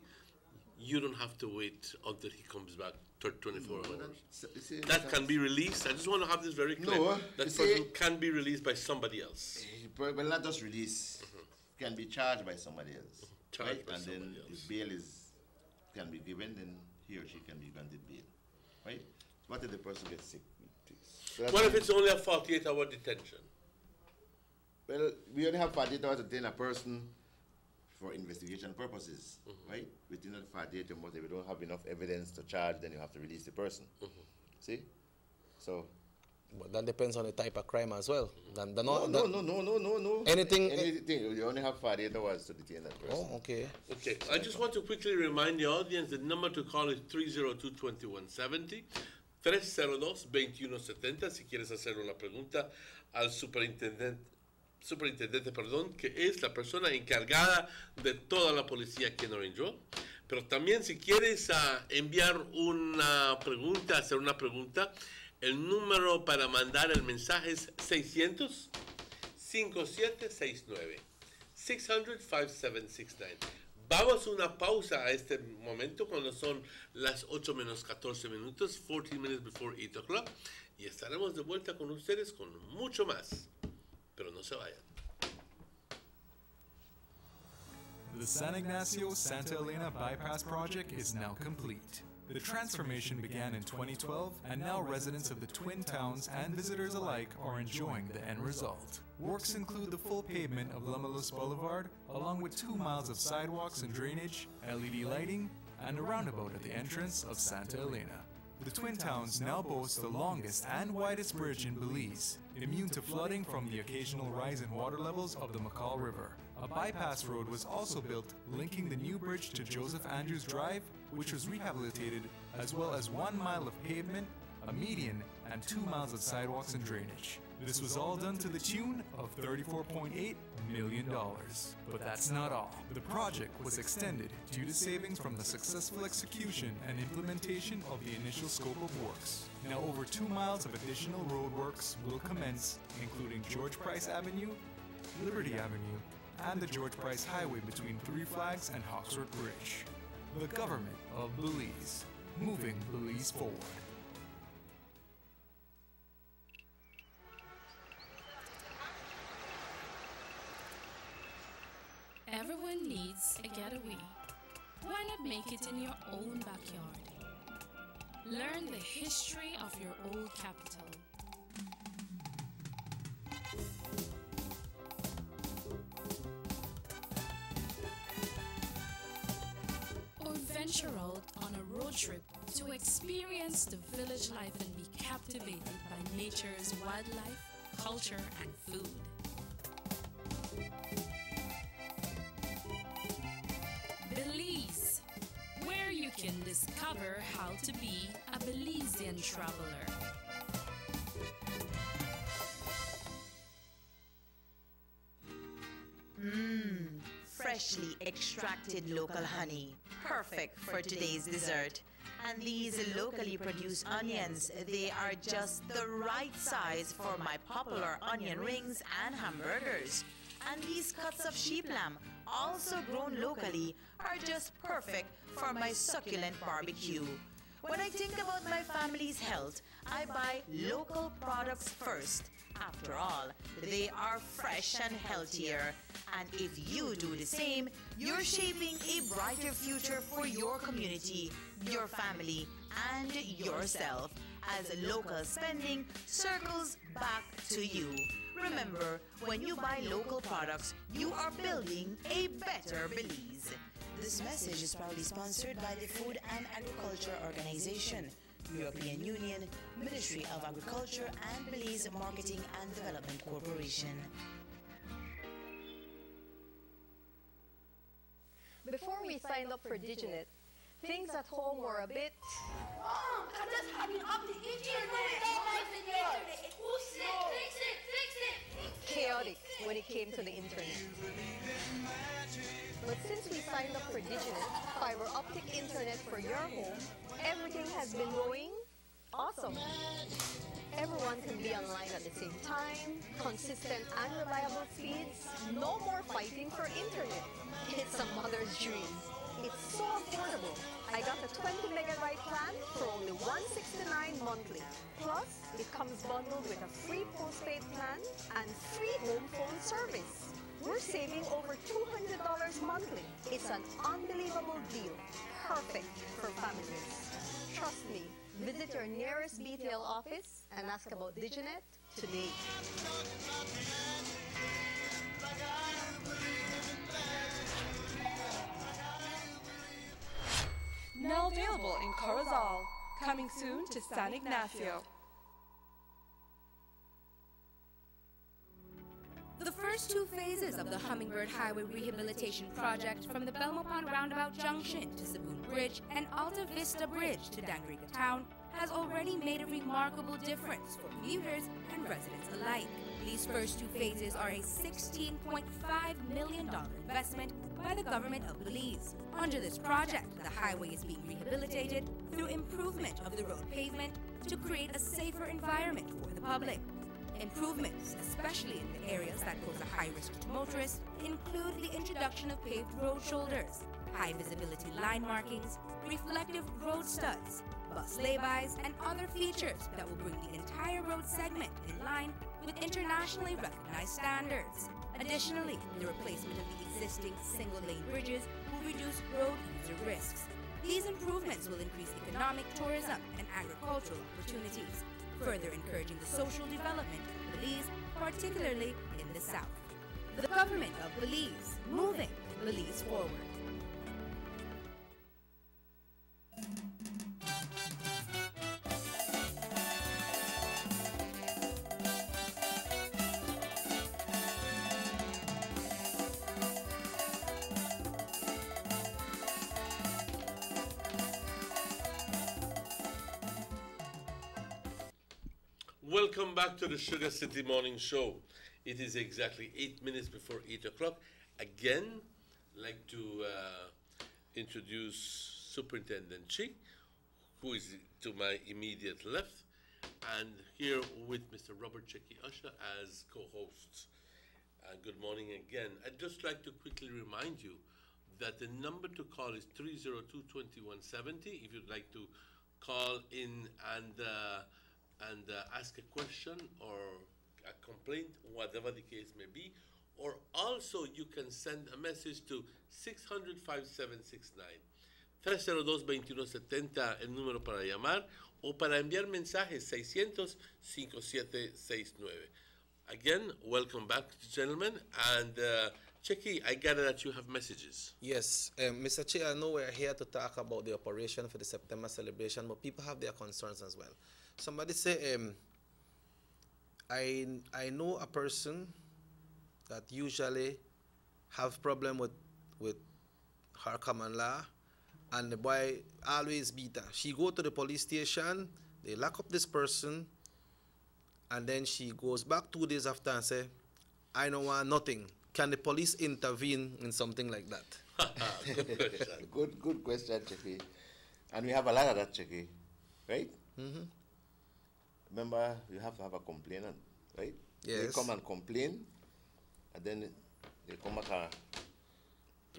you don't have to wait until he comes back 24 hours. That can be released. I just want to have this very clear. No, that person can be released by somebody else. Well, not just released. Can be charged by somebody else. Charged by and somebody then else. if bail can be given, then he or she can be granted bail. Right? What if the person gets sick? So What if it's only a 48-hour detention? Well, we only have 48 hours to detain a person for investigation purposes, right? Within that 48 hours, if you don't have enough evidence to charge, then you have to release the person. See? So. But that depends on the type of crime as well. No. Anything. You only have 48 hours to detain that person. Oh, okay. Okay, I just want to quickly remind the audience the number to call is 302-2170, 302-2170, si quieres hacer una pregunta al superintendente, que es la persona encargada de toda la policía aquí en Orange Road. Pero también si quieres enviar una pregunta, hacer una pregunta, el número para mandar el mensaje es 600-5769, 600-5769. Vamos a una pausa a este momento cuando son las 8 menos 14 minutos, 14 minutes before 8 o'clock, y estaremos de vuelta con ustedes con mucho más. Pero no se vayan. The San Ignacio-Santa Elena Bypass Project is now complete. The transformation began in 2012, and now residents of the Twin Towns and visitors alike are enjoying the end result. Works include the full pavement of Lamalos Boulevard, along with 2 miles of sidewalks and drainage, LED lighting, and a roundabout at the entrance of Santa Elena. The Twin Towns now boast the longest and widest bridge in Belize, immune to flooding from the occasional rise in water levels of the McCall River. A bypass road was also built, linking the new bridge to Joseph Andrews Drive, which was rehabilitated, as well as 1 mile of pavement, a median, and 2 miles of sidewalks and drainage. This was all done to the tune of $34.8 million. But that's not all. The project was extended due to savings from the successful execution and implementation of the initial scope of works. Now over 2 miles of additional roadworks will commence, including George Price Avenue, Liberty Avenue, and the George Price Highway between Three Flags and Hawksworth Bridge. The government of Belize, moving Belize forward. Everyone needs a getaway. Why not make it in your own backyard? Learn the history of your old capital. Or venture out on a road trip to experience the village life and be captivated by nature's wildlife, culture, and food. Belize, where you can discover how to be a Belizean traveler. Freshly extracted local honey, perfect for today's dessert. And these locally produced onions, they are just the right size for my popular onion rings and hamburgers. And these cuts of sheep lamb, also grown locally, are just perfect for my succulent barbecue. When I think about my family's health, I buy local products first. After all, they are fresh and healthier. And if you do the same, you're shaping a brighter future for your community, your family, and yourself, as local spending circles back to you. Remember, when you buy local products, you are building a better Belize. This message is proudly sponsored by the Food and Agriculture Organization, European Union, Ministry of Agriculture, and Belize Marketing and Development Corporation. Before we signed up for Diginet, things at home were a bit... Mom, I'm just having up the internet. Who's sick? Fix it. chaotic when it came to the internet. But since we signed up for Diginet, fiber optic internet for your home, everything has been going awesome. Everyone can be online at the same time, consistent and reliable speeds, no more fighting for internet. It's a mother's dream. It's so affordable. I got the 20 megabyte plan for only $169 monthly. Plus, it comes bundled with a free postpaid plan and free home phone service. We're saving over $200 monthly. It's an unbelievable deal. Perfect for families. Trust me, visit your nearest BTL office and ask about Diginet today. Now available in Corozal. Coming soon to San Ignacio. The first two phases of the Hummingbird Highway Rehabilitation Project from the Belmopont Roundabout Junction to Saboon Bridge and Alta Vista Bridge to Dangriga Town has already made a remarkable difference for commuters and residents alike. These first two phases are a $16.5 million investment by the government of Belize. Under this project, the highway is being rehabilitated through improvement of the road pavement to create a safer environment for the public. Improvements, especially in the areas that pose a high risk to motorists, include the introduction of paved road shoulders, high visibility line markings, reflective road studs, bus laybys, and other features that will bring the entire road segment in line with internationally recognized standards. Additionally, the replacement of the existing single-lane bridges will reduce road user risks. These improvements will increase economic, tourism, and agricultural opportunities, further encouraging the social development of Belize, particularly in the south. The government of Belize, moving Belize forward. Welcome back to the Sugar City Morning Show. It is exactly 8 minutes before 8 o'clock. Again, I'd like to introduce Superintendent Chi, who is to my immediate left, and here with Mr. Robert Checky Usher as co-hosts. Good morning again. I'd just like to quickly remind you that the number to call is 302-2170 if you'd like to call in and ask a question or a complaint, whatever the case may be, or also you can send a message to 600-5769. 302-2170 el número para llamar o para enviar mensajes 600-5769. Again, welcome back, gentlemen, and Checky, I gather that you have messages. Yes, Mr. Chair, I know we're here to talk about the operation for the September celebration, but people have their concerns as well. Somebody say, I know a person that usually have problem with her common law, and the boy always beat her. She go to the police station, they lock up this person, and then she goes back 2 days after and say, I don't want nothing. Can the police intervene in something like that? Good question. Good question, Checky. And we have a lot of that, Checky, right? Mm-hmm. Remember, you have to have a complainant, right? Yes. They come and complain, and then they come back and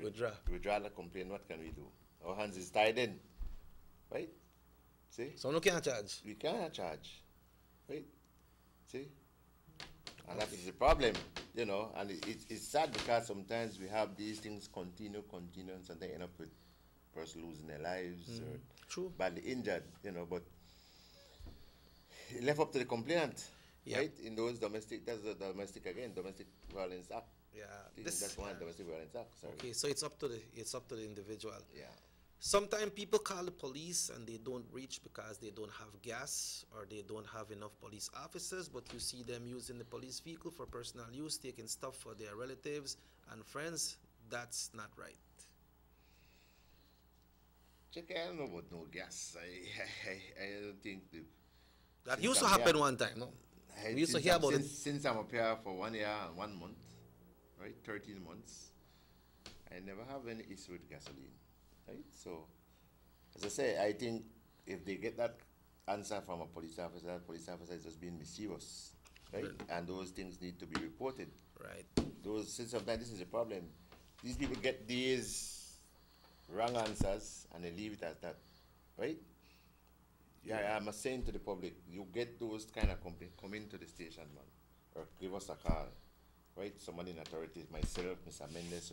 withdraw the complaint. What can we do? Our hands is tied in, right? See? So no can't charge? We cannot charge, right? See? And that is the problem, you know, and it's sad because sometimes we have these things continue, and sometimes end up with person losing their lives or badly injured, you know, but it left up to the complainant, right? In those domestic, that's the domestic violence act. Yeah, that's one domestic violence act. Sorry. Okay, so it's up to the individual. Yeah. Sometimes people call the police and they don't reach because they don't have gas or they don't have enough police officers, but you see them using the police vehicle for personal use, taking stuff for their relatives and friends. That's not right. Check, I don't know about no gas. I don't think that used to happen one time, no? We used to hear about it. Since I'm up here for 1 year and 1 month, right, 13 months, I never have any issue with gasoline, right? So, as I say, I think if they get that answer from a police officer, that police officer is just being mischievous, right? And those things need to be reported. Right. Since sometimes this is a problem. These people get these wrong answers and they leave it as that, right? Yeah, I'm saying to the public, you get those kind of complaints, come into the station, man, or give us a call, right? Someone in authorities, myself, Mr. Mendes,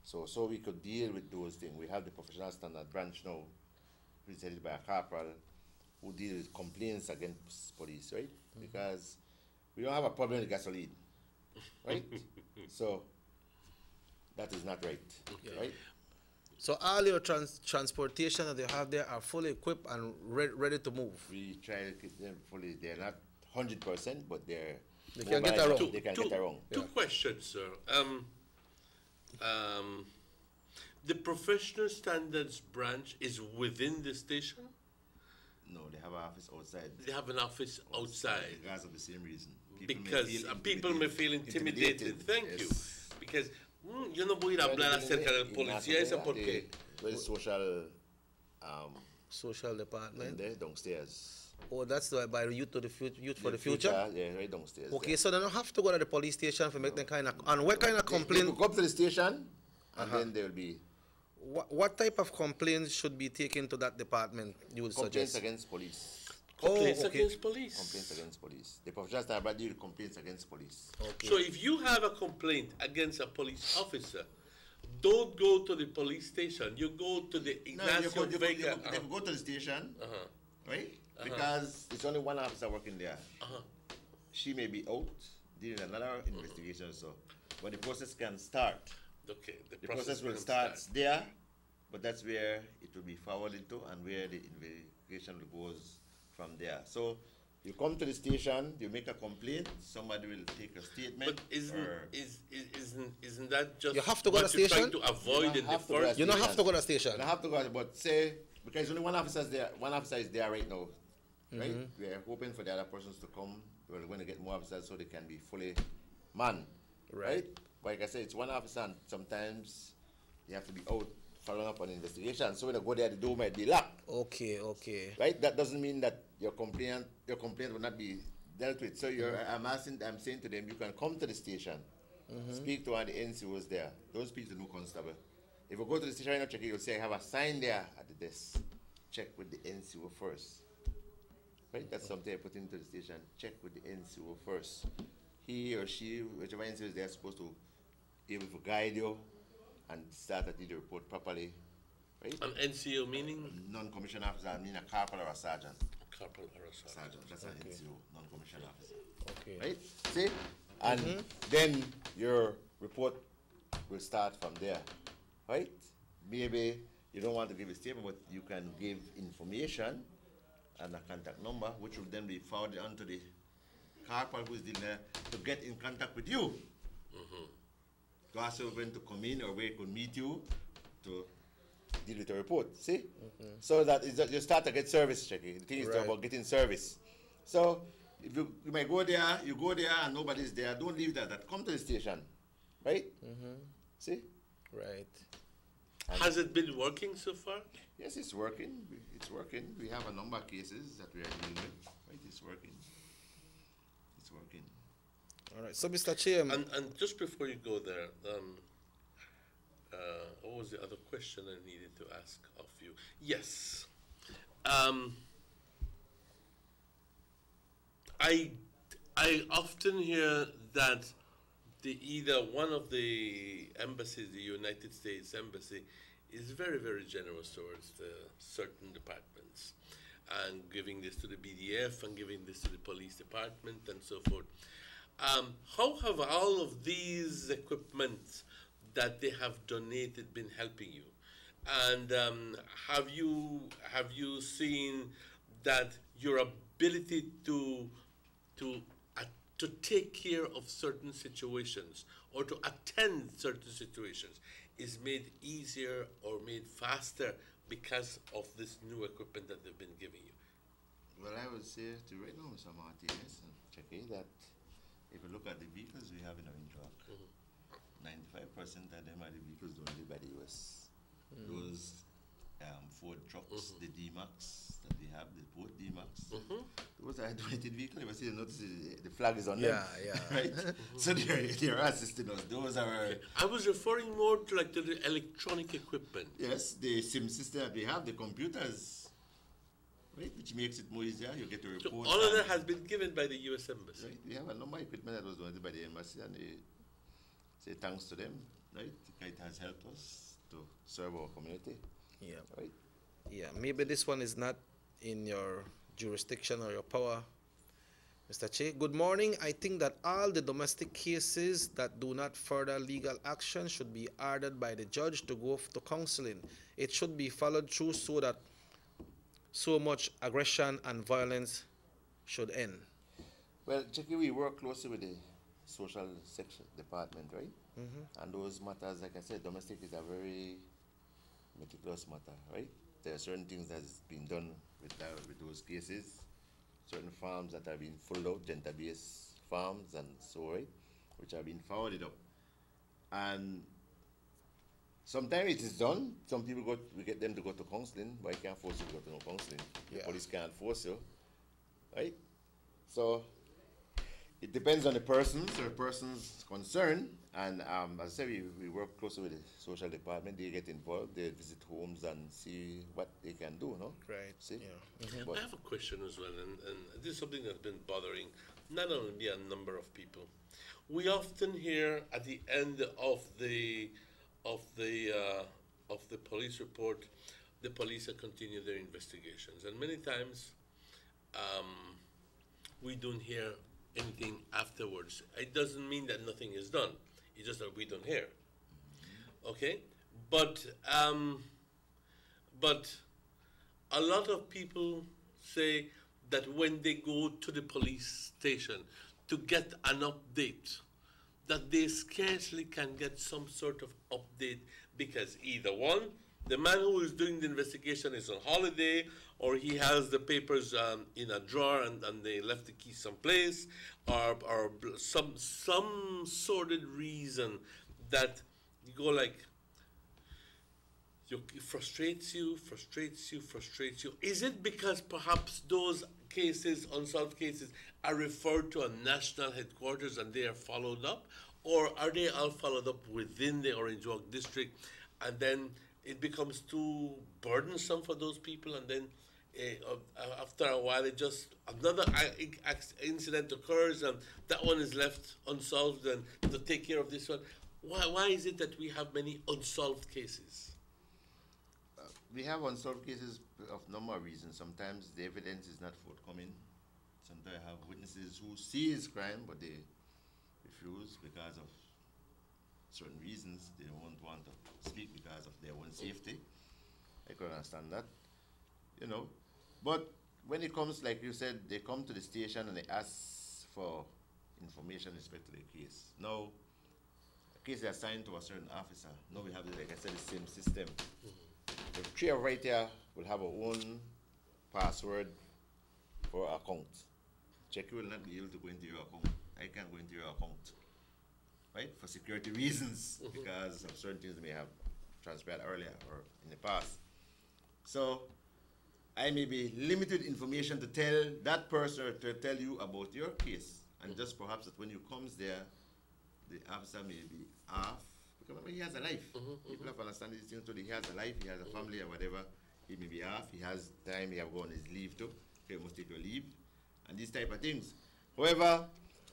so we could deal with those things. We have the professional standard branch now, presented by a corporal, who deals with complaints against police, right? Because we don't have a problem with gasoline, right? So that is not right, right? So all your transportation that they have there are fully equipped and ready to move. We try to keep them fully. They're not 100%, but they can get around. They can get around. Two questions, sir. The professional standards branch is within the station? No, they have an office outside. They have an office outside. Because of the same reason. People may feel intimidated. Thank you. Because yo no voy a ir a hablar acerca del policía, ¿esa por qué? Social department. There, downstairs. Oh, that's by the Youth for the Future? Yeah, right downstairs. Okay, so then you have to go to the police station for make them kind of, and what kind of complaint? They go up to the station, and then there will be. What type of complaints should be taken to that department, you would complaints suggest? Against police. Complaints against police. Complaints against police. The professional standard deal with complaints against police. Okay. So if you have a complaint against a police officer, don't go to the police station. You go to the Ignacio Vega. You go to the station, right? Because it's only one officer working there. She may be out doing another investigation, so but the process can start. Okay. The process will start there, but that's where it will be forwarded to and where the investigation goes from there. So you come to the station, you make a complaint, somebody will take a statement. But isn't that just you have to go to the station? To avoid in the first? You don't have to go to the station. You don't have to go, but say because only one officer is there. One officer is there right now, right? We are hoping for the other persons to come. We're going to get more officers so they can be fully manned, right? But like I said, it's one officer, and sometimes you have to be out following up on investigation. So when they go there, the door might be locked. Okay. Right? That doesn't mean that your complaint will not be dealt with. So I'm saying to them, you can come to the station, speak to one of the NCOs there. Don't speak to no constable. If you go to the station and check it, you'll say I have a sign there at the desk. Check with the NCO first. Right? That's something I put into the station. Check with the NCO first. he or she, whichever instance, they're supposed to be able to guide you and start to do the report properly. Right? An NCO meaning? Non-commissioned officer, I mean a corporal or a sergeant. Corporal or a sergeant. That's an NCO, non-commissioned officer. Okay. Right? See? And then your report will start from there. Right? Maybe you don't want to give a statement, but you can give information and a contact number, which will then be forwarded onto the corporal who is in there to get in contact with you. To ask you when to come in or where he could meet you to deal with the report. See? So that is that you start to get service, Checky. The thing is about getting service. So if you might go there, you go there and nobody's there, don't leave that. Come to the station. Right? See? Right. Has it been working so far? Yes, it's working. It's working. We have a number of cases that we are dealing with. Right? It's working. It's working. All right. So, Mr. Chairman. And just before you go there, what was the other question I needed to ask of you? Yes. I often hear that either one of the embassies, the United States Embassy, is very, very generous towards the certain departments, and giving this to the BDF and giving this to the police department and so forth. How have all of these equipment that they have donated been helping you? And have you seen that your ability to take care of certain situations or to attend certain situations is made easier or made faster because of this new equipment that they've been giving you? Well, I would say to right now, Mr. Martinez and Checky, that if you look at the vehicles we have in our truck, 95% of them are the vehicles donated by the US. Those Ford trucks, the D-Max that we have, the Ford D-Max, those are donated vehicles. You see, notice the flag is on them. Yeah. Right? So they're assisting us. Those are... I was referring more to like the electronic equipment. Yes, the SIM system that we have, the computers, right, which makes it more easier. You get a report. So all of that has been given by the U.S. Embassy. Right, we have a number of equipment that was donated by the embassy, and they say thanks to them. Right, it has helped us to serve our community. Yeah. Right. Yeah. Maybe this one is not in your jurisdiction or your power, Mr. Che. Good morning. I think that all the domestic cases that do not further legal action should be ordered by the judge to go to counseling. It should be followed through so that so much aggression and violence should end. Well, Jackie, we work closely with the social section department, right? And those matters, like I said, domestic is a very meticulous matter, right? There are certain things that's been done with those cases, certain farms that have been full out, gender-based farms and so, right, which have been forwarded up. And sometimes it is done. Some people we get them to go to counseling, but I can't force you to go to no counseling. The police can't force you, right? So it depends on the persons or the person's concern. And as I said, we work closely with the social department. They get involved. They visit homes and see what they can do, no? Right. See? Yeah. I have a question as well, and this is something that's been bothering not only me, a number of people. We often hear at the end of the police report, the police have continued their investigations, and many times we don't hear anything afterwards. It doesn't mean that nothing is done. It's just that we don't hear. Okay, but a lot of people say that when they go to the police station to get an update, that they scarcely can get some sort of update because either one, the man who is doing the investigation is on holiday, or he has the papers in a drawer and they left the key someplace, or some sordid reason that you go like, it frustrates you. Is it because perhaps those cases, unsolved cases, are referred to a national headquarters and they are followed up? Or are they all followed up within the Orange Walk district, and then it becomes too burdensome for those people, and then after a while, it just another incident occurs, and that one is left unsolved, and to take care of this one. Why is it that we have many unsolved cases? We have unsolved cases of number of reasons. Sometimes the evidence is not forthcoming. Sometimes I have witnesses who sees crime, but they refuse because of certain reasons. They don't want to speak because of their own safety. I can understand that, you know. But when it comes, like you said, they come to the station and they ask for information with respect to the case. Now, a case is assigned to a certain officer. Now we have, like I said, the same system. The three right here will have our own password for our account. Checky will not be able to go into your account. I can't go into your account, right? For security reasons, because of certain things that may have transpired earlier or in the past. So I may be limited information to tell that person or to tell you about your case. And just perhaps that when you comes there, the officer may be off. Because he has a life. People have to understand these things. So he has a life, he has a family or whatever. He may be off, he has time, he have gone on his leave too. Okay, you must take your leave. And these type of things. However,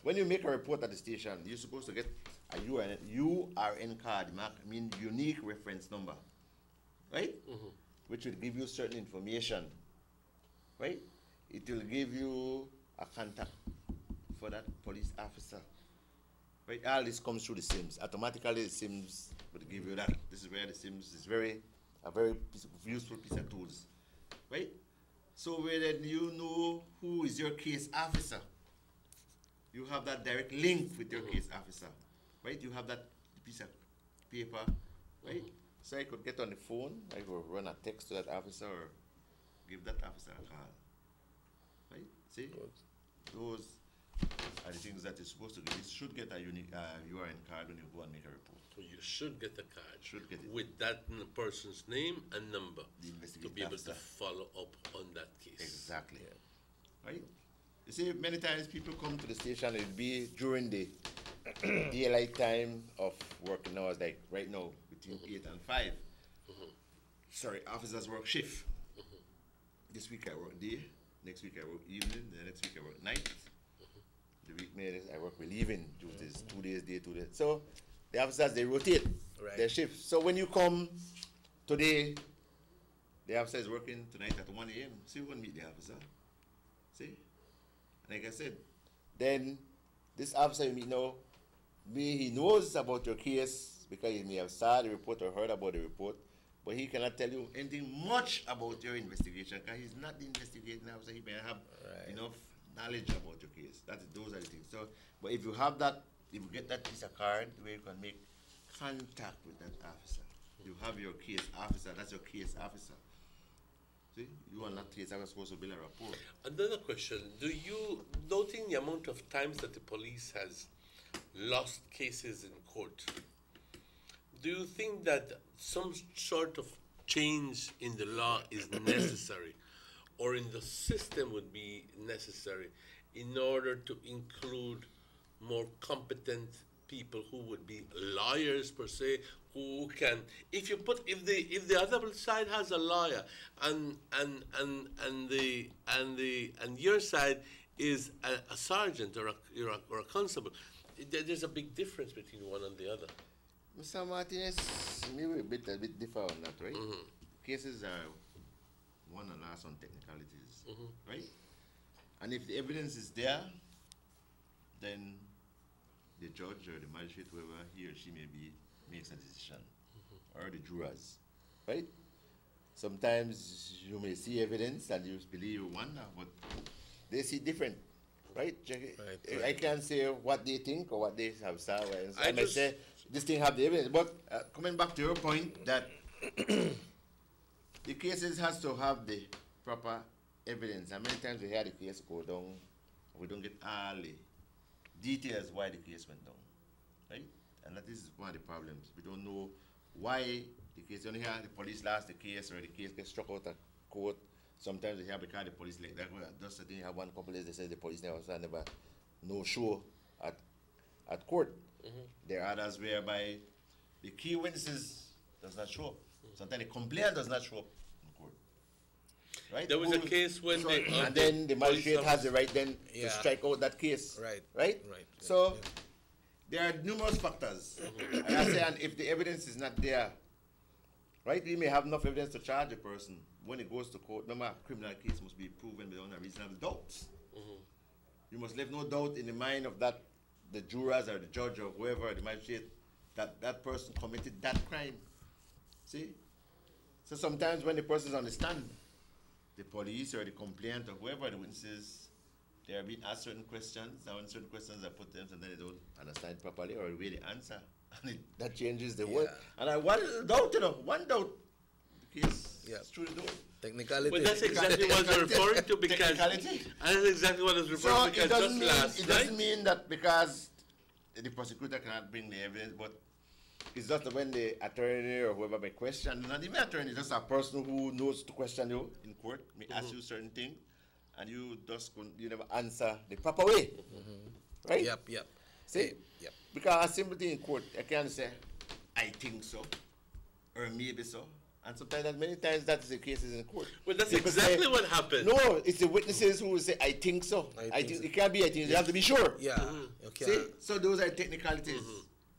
when you make a report at the station, you're supposed to get a URN card, mean unique reference number, right? Which will give you certain information, right? It will give you a contact for that police officer, right? All this comes through the SIMS. Automatically, the SIMS will give you that. This is where the SIMS is a very useful piece of tools, right? So where then you know who is your case officer. You have that direct link with your case officer, right? You have that piece of paper, right? So I could get on the phone, I could run a text to that officer or give that officer a call, right? See? Those are the things that you're supposed to do. You should get a unique URN card when you go and make a report. So you should get a card. Should get it. With that person's name and number to be able officer. to follow up on that case. Exactly. Right? You see, many times people come to the station, it'll be during the daylight time of working hours, like right now, between 8 and 5. Sorry, officers work shift. This week I work day, next week I work evening, the next week I work night. The week I work relieving duties, 2 days day, 2 days. So the officers, they rotate their shifts. So when you come today, the officer is working tonight at 1 a.m. So you won't meet the officer. See? Like I said, then this officer you meet now, he knows about your case because he may have saw the report or heard about the report, but he cannot tell you anything much about your investigation because he's not the investigating officer. He may have enough knowledge about your case. Those are the things. So, but if you have that, if you get that piece of card where you can make contact with that officer, you have your case officer. That's your case officer. See, you are not case officer supposed to build a rapport. Another question: do you, noting the amount of times that the police has lost cases in court, do you think that some sort of change in the law is necessary, or in the system would be necessary, in order to include more competent people who would be lawyers per se, who can, if the other side has a lawyer and your side is a sergeant or a constable, there's a big difference between one and the other. Mr. Martinez, maybe a bit different on that, right? Cases are won and lost on technicalities, right? And if the evidence is there, then the judge or the magistrate, whoever he or she may be, makes a decision, or the jurors, right? Sometimes you may see evidence and you believe one, but they see different, right? I can't say what they think or what they have saw. I may say this thing have the evidence, but coming back to your point that the cases has to have the proper evidence. And many times we hear the case go down, we don't get all the details why the case went down, right? And that is one of the problems. We don't know why the case, you only hear the police lost the case or the case gets struck out of court. Sometimes we hear because the police, like that, just I think you have one couple days, they say the police never no show at court. There are others whereby the key witnesses does not show up. Sometimes the complaint does not show up in court. right? There was a case when so, the and then the magistrate has the right then Yeah. to strike out that case. Right. Right? Right. So there are numerous factors. And I say, and if the evidence is not there, right, we may have enough evidence to charge a person. When it goes to court, remember, a criminal case must be proven beyond a reasonable doubt. You must leave no doubt in the mind of that, the jurors or the judge or whoever, the magistrate, that that person committed that crime. See? So sometimes when the person is on the stand, the police or the complainant or whoever, the witnesses, they are being asked certain questions, and when certain questions are put to them, and then they don't understand properly or the way they answer. And that changes the word. And I one doubt, one doubt, the case is through the door. Technicality. But that's exactly what I'm referring to, because that's exactly what I was referring to, because just last it night. doesn't mean that because the prosecutor cannot bring the evidence, but it's just when the attorney or whoever may question, not even attorney, just a person who knows to question you in court, may ask you certain things, and you just you never answer the proper way. Right? Yep. See? Yep. Because a simple thing in court, I can't say, I think so, or maybe so. And sometimes, that many times, that's the cases in court. Well, that's People exactly say, what happened. No, it's the witnesses who will say, I think so. I think it can't be, I think. You have to be sure. Yeah. Okay. See? So those are technicalities.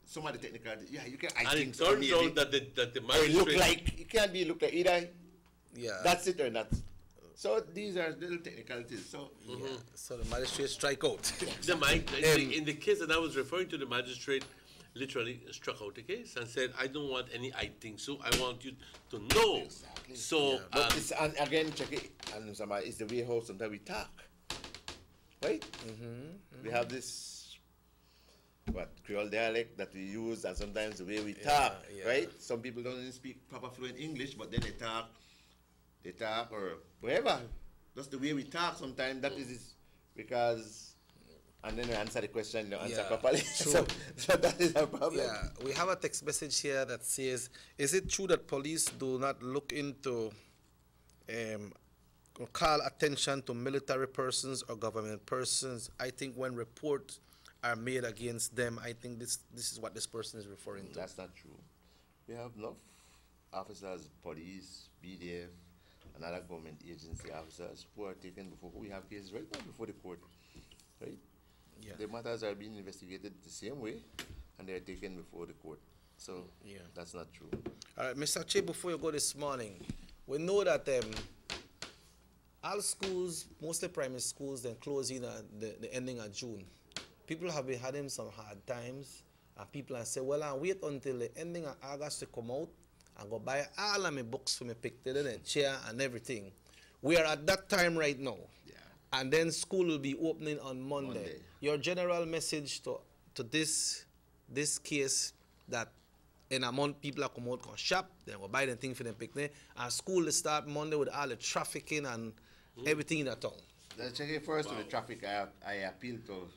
Some of the technicalities. Yeah, you can, I And think it so. turns maybe. out that the Or it look magistrate... like, it can't be look like either. Yeah. That's it or not. So these are little technicalities. So So the magistrate strike out. In the case that I was referring to, the magistrate literally struck out the case and said, I don't want any I think so. I want you to know. Exactly. So, but it's, and again, check it. And somebody, it's the way how sometimes we talk. Right? We have this, Creole dialect that we use, and sometimes the way we talk. Right? Some people don't even speak proper fluent English, but then they talk or whatever. That's the way we talk sometimes. That is because, and then you answer the question, you answer properly. So that is a problem. Yeah, we have a text message here that says, is it true that police do not look into, call attention to military persons or government persons? I think when reports are made against them, I think this is what this person is referring to. That's not true. We have enough officers, police, BDF, and other government agency officers who are taken before, we have cases right now before the court, right? Yeah. The matters are being investigated the same way, and they are taken before the court. So that's not true. All right, Mr. Che, before you go this morning, we know that all schools, mostly primary schools, then closing at the ending of June. People have been having some hard times, and people have said, well, I'll wait until the ending of August to come out and go buy all of my books for me picked in and chair and everything. We are at that time right now. And then school will be opening on Monday. Your general message to this case, that in a month people are come out and shop, they will buy the thing for them picnic, and school will start Monday with all the trafficking and everything in the town. Let's check it first with the traffic. I appeal to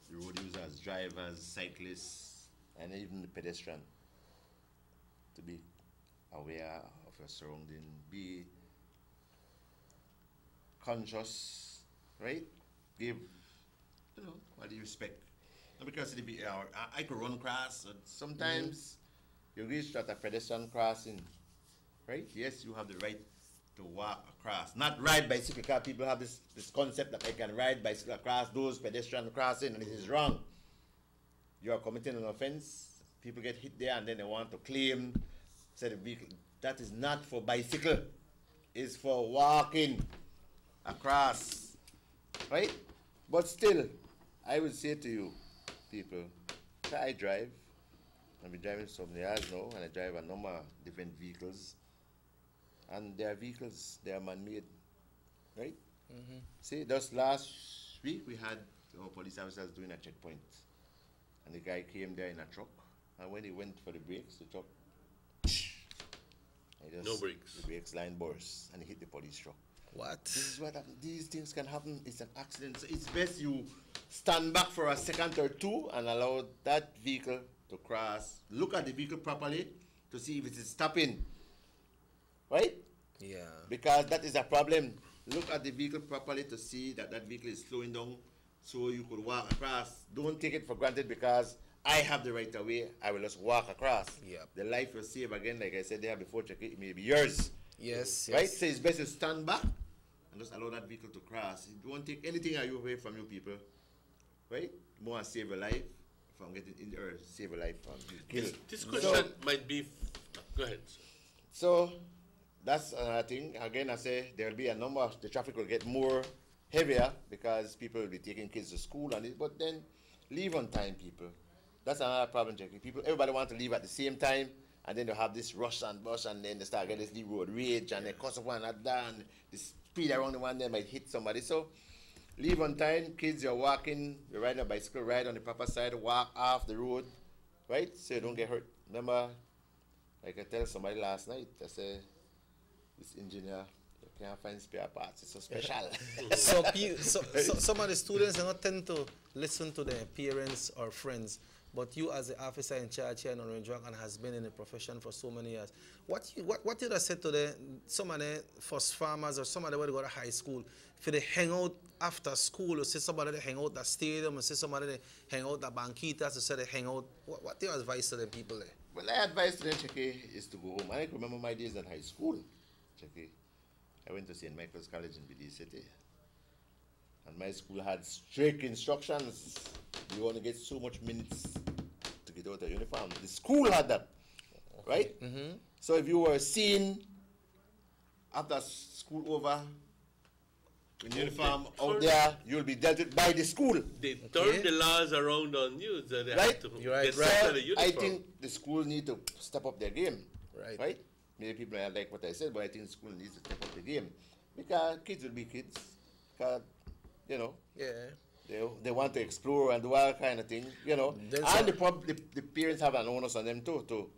the road users, drivers, cyclists, and even the pedestrian to be aware of your surrounding, be conscious, right? Give, what do you respect? Not because I could run across, sometimes you reach at a pedestrian crossing, right? Yes, you have the right to walk across, not ride bicycle, because people have this concept that I can ride bicycle across those pedestrian crossing, and it is wrong. You are committing an offense, people get hit there, and then they want to claim, say the vehicle. That is not for bicycle, it's for walking across, right? But still, I would say to you, people, that I drive, I've been driving some years now, and I drive a number of different vehicles, and their vehicles, they are man-made, right? See, just last week, we had our police officers doing a checkpoint, and the guy came there in a truck, and when he went for the brakes, the truck, no brakes. The brakes line burst, and he hit the police truck. What? This is what happens. These things can happen. It's an accident. So it's best you stand back for a second or two and allow that vehicle to cross. Look at the vehicle properly to see if it is stopping. Right? Yeah. Because that is a problem. Look at the vehicle properly to see that that vehicle is slowing down so you could walk across. Don't take it for granted because I have the right of way. I will just walk across. Yeah. The life you save, again, like I said there before, check it may be yours. Yes. Right? So it's best to stand back and just allow that vehicle to cross. It won't take anything away from you people, right? You want to save a life from getting injured, or save a life from being killed. This question might be, go ahead. So that's another thing. Again, I say there will be a number of, the traffic will get more heavier because people will be taking kids to school and it, but then leave on time, people. That's another problem, Jackie. People, everybody want to leave at the same time, and then they have this rush and bus, and then they start getting this road rage, and they cross one another, and the speed around the one, they might hit somebody. So leave on time. Kids, you're walking, you're riding a bicycle, ride on the proper side, walk off the road, right? So you don't get hurt. Remember, like I tell somebody last night, I said, this engineer, you can't find spare parts, it's so special. so some of the students do not tend to listen to their parents or friends, but you as the officer in charge here in Orange Rock and has been in the profession for so many years, what you have said to some of the first farmers or somebody who go to high school, if they hang out after school, or see somebody they hang out at the stadium, or see somebody they hang out at Banquitas, or say they hang out, what your advice to the people there? Well, my advice to them, Checky, is to go home. I remember my days in high school, Checky. I went to St. Michael's College in BD City. And my school had strict instructions. You only get so much minutes to get out of uniform. The school had that, right? So if you were seen after school over, in uniform out there, you'll be dealt with by the school. They turn the laws around on you, so they have to get So out of the uniform. I think the school need to step up their game, right? Maybe people don't like what I said, but I think the school needs to step up the game. Because kids will be kids. Because, you know, they want to explore and do all kind of thing, you know. And the parents have an onus on them too, to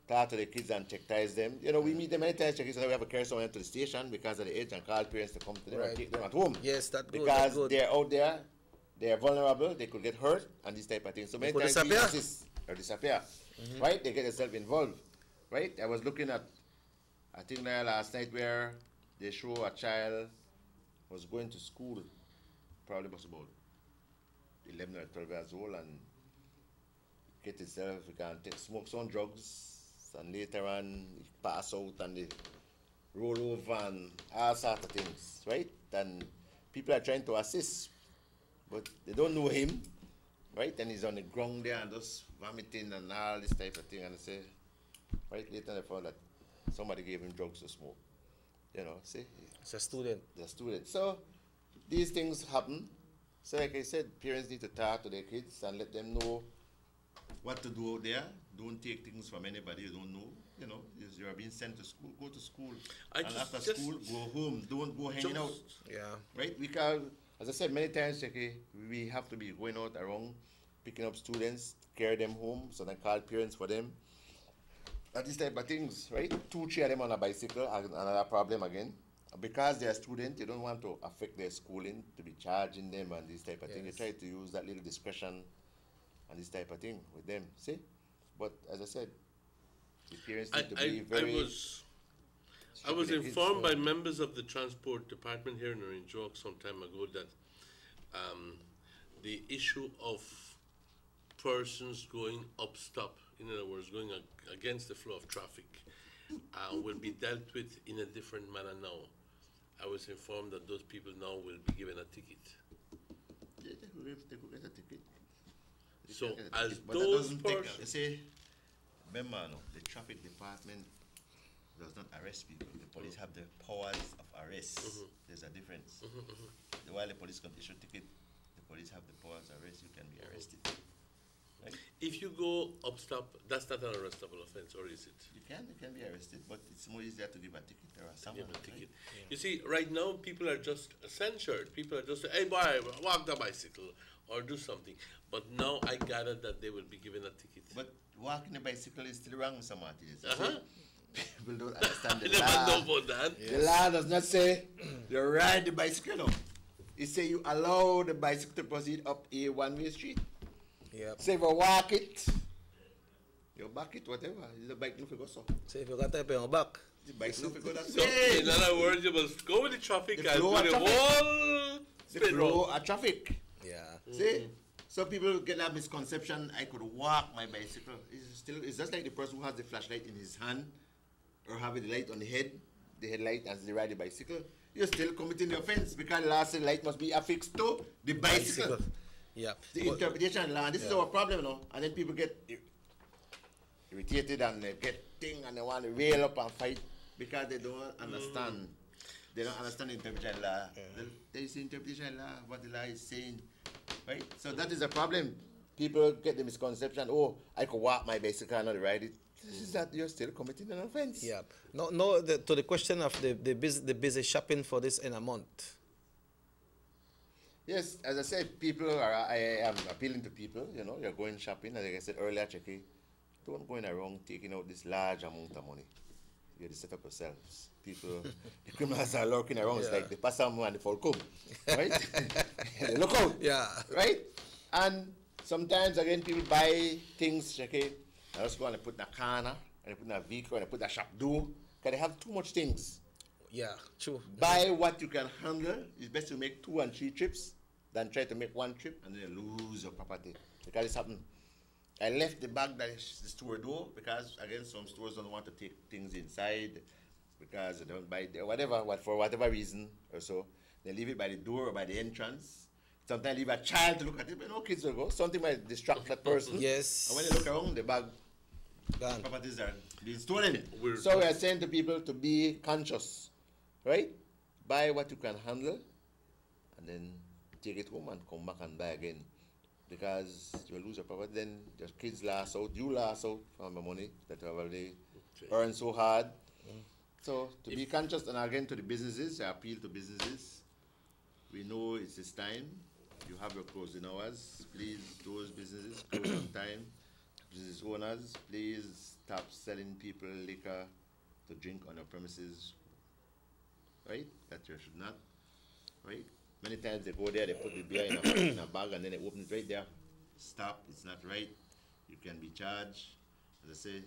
talk to the kids and chastise them. You know, we meet them many times, so we have to carry someone to the station because of the age and call parents to come to them and take them at home. Yes, that's good. Because they're out there, they're vulnerable, they could get hurt and this type of thing. So many times we assist or disappear, right? They get themselves involved, right? I was looking at, I think last night where they show a child was going to school, probably was about 11 or 12 years old, and get himself, he can smoke some drugs, and later on he pass out and they roll over and all sorts of things, right? And people are trying to assist, but they don't know him, right? And he's on the ground there and just vomiting and all this type of thing, and they say, right, later they found that somebody gave him drugs to smoke. You know, see? It's a student. The student. So these things happen. So like I said, parents need to talk to their kids and let them know what to do out there. Don't take things from anybody you don't know. You know, you are being sent to school, go to school. And after school, go home. Don't go hanging out. Yeah. Right? We can, as I said many times, Jackie, we have to be going out around, picking up students, carry them home, so then call parents for them. And these type of things, right? 2-3 of them on a bicycle, another problem again. Because they are students, you don't want to affect their schooling, to be charging them and this type of thing. You try to use that little discretion and this type of thing with them, see? But as I said, the parents need to be very... I was informed by members of the transport department here in Orange Walk some time ago that the issue of persons going up-stop, in other words, going against the flow of traffic, will be dealt with in a different manner now. I was informed that those people now will be given a ticket. Yeah, they could get a ticket. So as but those persons... You see, remember, no, the traffic department does not arrest people. The police have the powers of arrest. There's a difference. While the police can issue ticket, the police have the powers of arrest. You can be arrested. Right? If you go up-stop, that's not an arrestable offense, or is it? You can be arrested, but it's more easier to give a ticket or a summons. Right? You see, right now, people are just censured. People are just, hey, boy, walk the bicycle or do something. But now I gather that they will be given a ticket. But walking the bicycle is still wrong, Mr. Martinez. People don't understand the I law. never know about that. The law does not say you ride the bicycle, no. It says you allow the bicycle to proceed up a one-way street. So if you walk it, you back it, whatever. The bike no go so. So if you got to pay on back, the bike no go that So in other words, you must go with the traffic and do the whole the flow of traffic. Yeah. See? So people get that misconception, I could walk my bicycle. It's just like the person who has the flashlight in his hand or have the light on the head, the headlight as they ride the bicycle. you're still committing the offense because the law says light must be affixed to the bicycle. Yeah. The interpretation of the law. And this is our problem, And then people get irritated and they get thing and they want to rail up and fight because they don't understand. They don't understand the interpretation of the law. They see interpretation of the law, what the law is saying. Right? So that is a problem. People get the misconception, oh, I could walk my bicycle and not ride it. This is that you're still committing an offense. Yeah. No. To the question of the busy shopping for this in a month. Yes, as I said, I am appealing to people, you're going shopping, and like I said earlier, Checky, don't go in around taking out this large amount of money. You have to set up yourselves. People, the criminals are lurking around, it's like they pass someone and they fall come, right? They look out, right? And sometimes, again, people buy things, Checky, and just go and they put in a corner, and they put in a vehicle, and they put in a shop door, because they have too much things. Yeah, true. Buy what you can handle. It's best to make 2 and 3 trips than try to make 1 trip and then lose your property. Because it's happened. I left the bag that is the store door because, again, some stores don't want to take things inside because they don't buy it, for whatever reason or so. They leave it by the door or by the entrance. Sometimes leave a child to look at it, but no kids will go. Something might distract that person. Yes. And when they look around, the bag, gone. Properties are being stolen. So we are saying to people to be conscious. Right? Buy what you can handle and then take it home and come back and buy again. Because you will lose your property, then your kids last out, you last out from the money that you have already earned so hard. So to be conscious, and again to the businesses, I appeal to businesses. We know it's this time. You have your closing hours. Please, those businesses, close on time. Business owners, please stop selling people liquor to drink on your premises. Right? That you should not. Right? Many times they go there, they put the beer in a bag and then they open it right there. Stop, it's not right. You can be charged. As I say,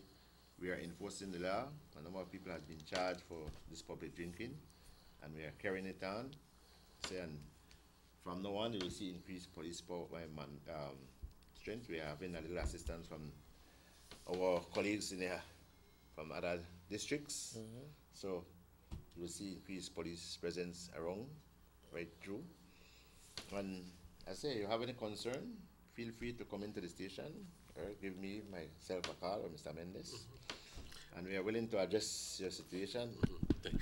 we are enforcing the law. A number of people have been charged for this public drinking and we are carrying it on. And from now on, you will see increased police power strength. We are having a little assistance from our colleagues in there from other districts. So you will see increased police presence around, right through. And I say, you have any concern, feel free to come into the station or give me myself a call or Mr. Mendes. And we are willing to address your situation.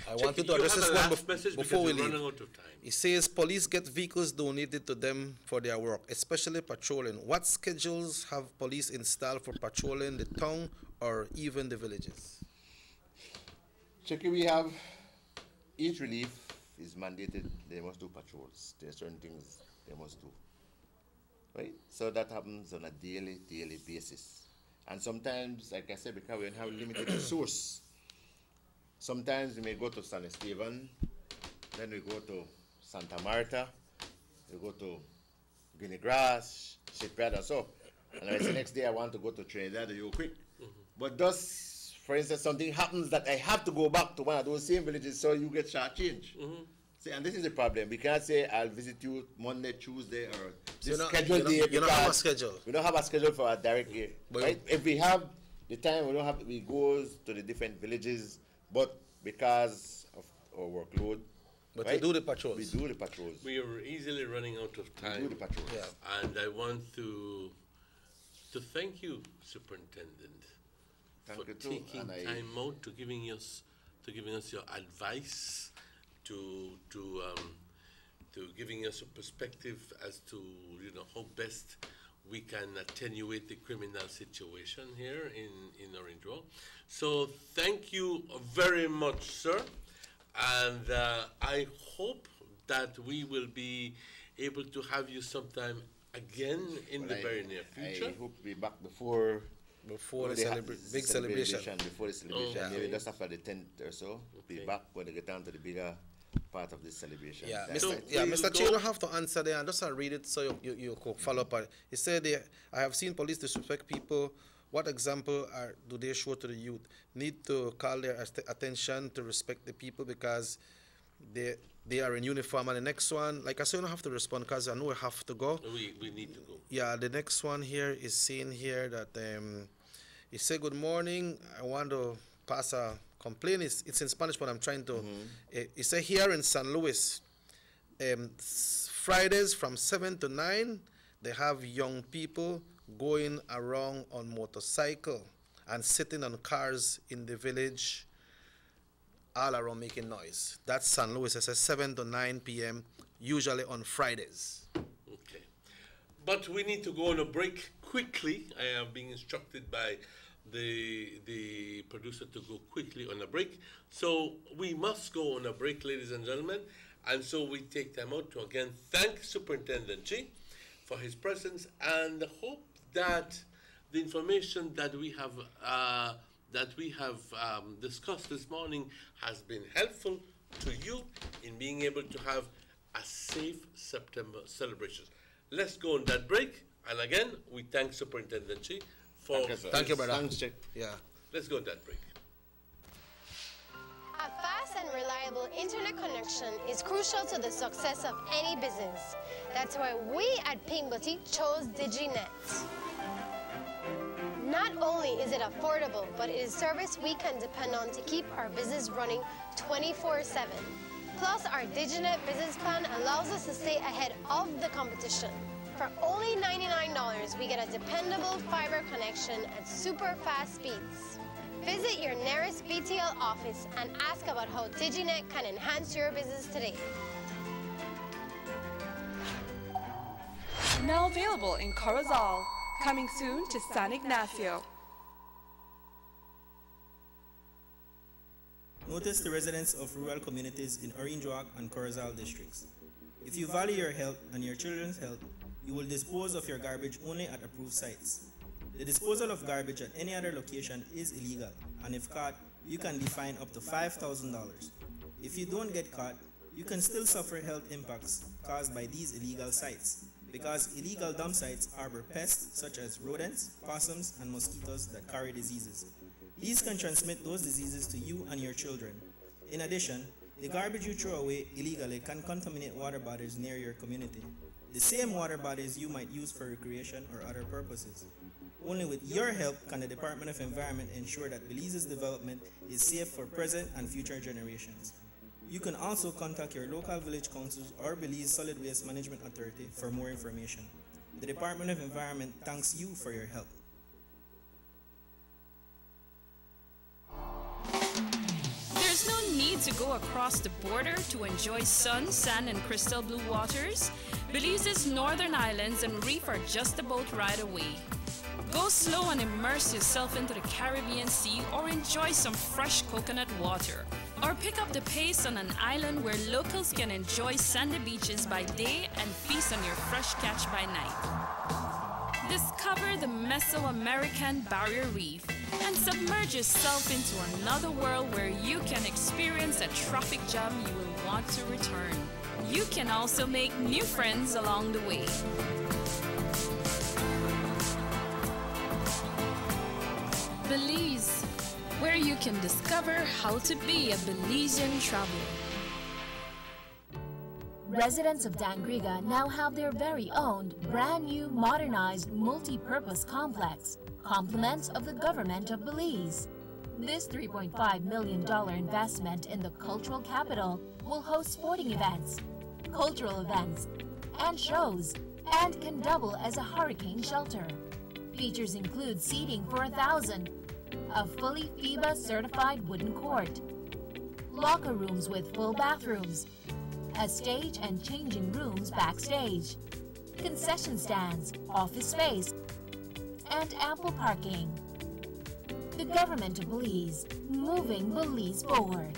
I wanted to address this one before we leave. Running out of time. It says police get vehicles donated to them for their work, especially patrolling. What schedules have police installed for patrolling the town or even the villages? Checky, we have each relief is mandated, they must do patrols. There are certain things they must do. Right? So that happens on a daily basis. And sometimes, like I said, because we have limited resource, sometimes we may go to San Esteban, then we go to Santa Marta, we go to Guinea Grass, Shipyard, and so. And the next day I want to go to Trinidad, you quick. But thus, for instance, something happens that I have to go back to one of those same villages, so you get shortchanged. See, and this is the problem. We can't say I'll visit you Monday, Tuesday, or this scheduled day. You don't have a schedule. We don't have a schedule for a direct day. Right? If we have the time, we go to the different villages, but because of our workload. But we do the patrols. We do the patrols. We are easily running out of time. We do the patrols. Yeah. And I want to thank you, Superintendent, for taking time out to giving us your advice, to giving us a perspective as to how best we can attenuate the criminal situation here in Orange Walk. So thank you very much, sir. And I hope that we will be able to have you sometime again in the very near future. I hope to be back before the big celebration. Before the celebration, maybe just after the 10th or so. Be back when they get down to the bigger part of this celebration. Yeah, Mr. Chair, you don't have to answer there. I'm just going to read it so you could follow up. He said, I have seen police disrespect people. What example do they show to the youth? Need to call their attention to respect the people because they are in uniform. And the next one, like I said, you don't have to respond because I know we have to go. We need to go. Yeah, the next one here is saying here that he said, good morning. I want to pass a complain. It's in Spanish, but I'm trying to. It says here in San Luis, Fridays from 7 to 9, they have young people going around on motorcycle and sitting on cars in the village all around making noise. That's San Luis. It says 7 to 9 p.m., usually on Fridays. Okay. But we need to go on a break quickly. I am being instructed by the producer to go quickly on a break. So we must go on a break, ladies and gentlemen. And so we take time out to again thank Superintendent Chi for his presence and hope that the information that we have discussed this morning has been helpful to you in being able to have a safe September celebration. Let's go on that break. And again, we thank Superintendent Chi for... Thank you, brother. Thanks, Chick. Yeah. Let's go on that break. A fast and reliable internet connection is crucial to the success of any business. That's why we at Pink Boutique chose DigiNet. Not only is it affordable, but it is service we can depend on to keep our business running 24/7. Plus, our DigiNet business plan allows us to stay ahead of the competition. For only $99, we get a dependable fiber connection at super fast speeds. Visit your nearest BTL office and ask about how DigiNet can enhance your business today. Now available in Corozal. Coming soon to San Ignacio. Notice the residents of rural communities in Orange Walk and Corozal districts. If you value your health and your children's health, you will dispose of your garbage only at approved sites. The disposal of garbage at any other location is illegal, and if caught, you can be fined up to $5,000. If you don't get caught, you can still suffer health impacts caused by these illegal sites, because illegal dump sites harbor pests such as rodents, possums, and mosquitoes that carry diseases. These can transmit those diseases to you and your children. In addition, the garbage you throw away illegally can contaminate water bodies near your community, the same water bodies you might use for recreation or other purposes. Only with your help can the Department of Environment ensure that Belize's development is safe for present and future generations. You can also contact your local village councils or Belize Solid Waste Management Authority for more information. The Department of Environment thanks you for your help. There's no need to go across the border to enjoy sun, sand, and crystal blue waters. Belize's northern islands and reef are just a boat ride away. Go slow and immerse yourself into the Caribbean Sea or enjoy some fresh coconut water. Or pick up the pace on an island where locals can enjoy sandy beaches by day and feast on your fresh catch by night. Discover the Mesoamerican Barrier Reef and submerge yourself into another world where you can experience a traffic jam you will want to return. You can also make new friends along the way. Belize, where you can discover how to be a Belizean traveler. Residents of Dangriga now have their very own brand new modernized multi-purpose complex, compliments of the government of Belize. This $3.5 million investment in the cultural capital will host sporting events, cultural events, and shows, and can double as a hurricane shelter. Features include seating for 1,000, a fully FIBA certified wooden court, locker rooms with full bathrooms, a stage and changing rooms backstage, concession stands, office space, and ample parking. The government of Belize, moving Belize forward.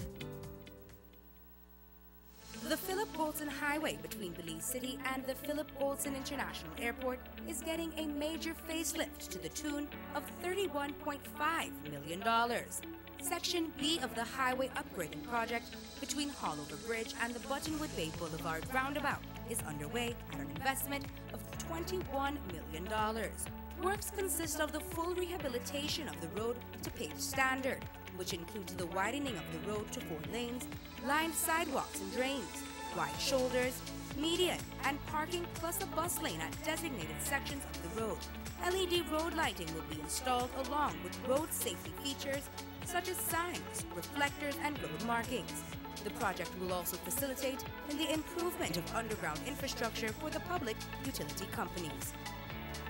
The Philip Bolton Highway between Belize City and the Philip Bolton International Airport is getting a major facelift to the tune of $31.5 million. Section B of the highway upgrading project between Haulover Bridge and the Buttonwood Bay Boulevard roundabout is underway at an investment of $21 million. Works consist of the full rehabilitation of the road to paved standard, which includes the widening of the road to 4 lanes, lined sidewalks and drains, wide shoulders, median, and parking, plus a bus lane at designated sections of the road. LED road lighting will be installed along with road safety features such as signs, reflectors, and road markings. The project will also facilitate in the improvement of underground infrastructure for the public utility companies.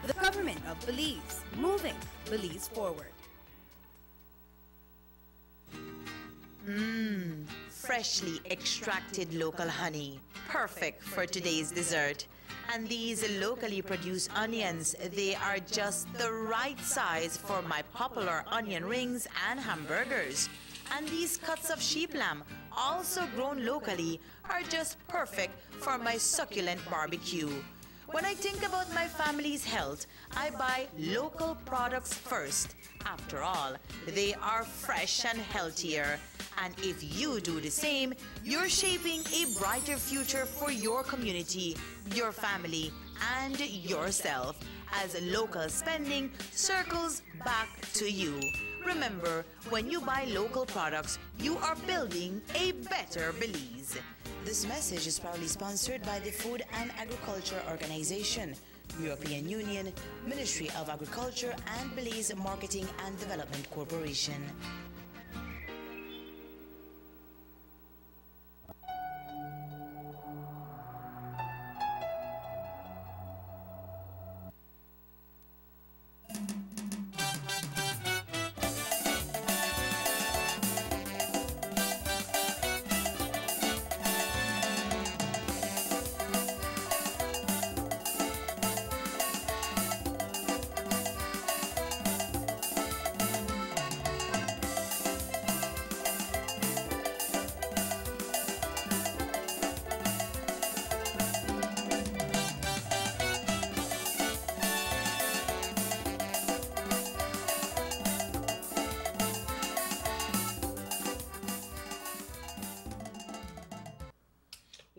The government of Belize, moving Belize forward. Freshly extracted local honey, perfect for today's dessert. And these locally produced onions, they are just the right size for my popular onion rings and hamburgers. And these cuts of sheep lamb, also grown locally, are just perfect for my succulent barbecue. When I think about my family's health, I buy local products first. After all, they are fresh and healthier. And if you do the same, you're shaping a brighter future for your community, your family, and yourself, as local spending circles back to you. Remember, when you buy local products, you are building a better Belize. This message is proudly sponsored by the Food and Agriculture Organization, European Union, Ministry of Agriculture, and Belize Marketing and Development Corporation.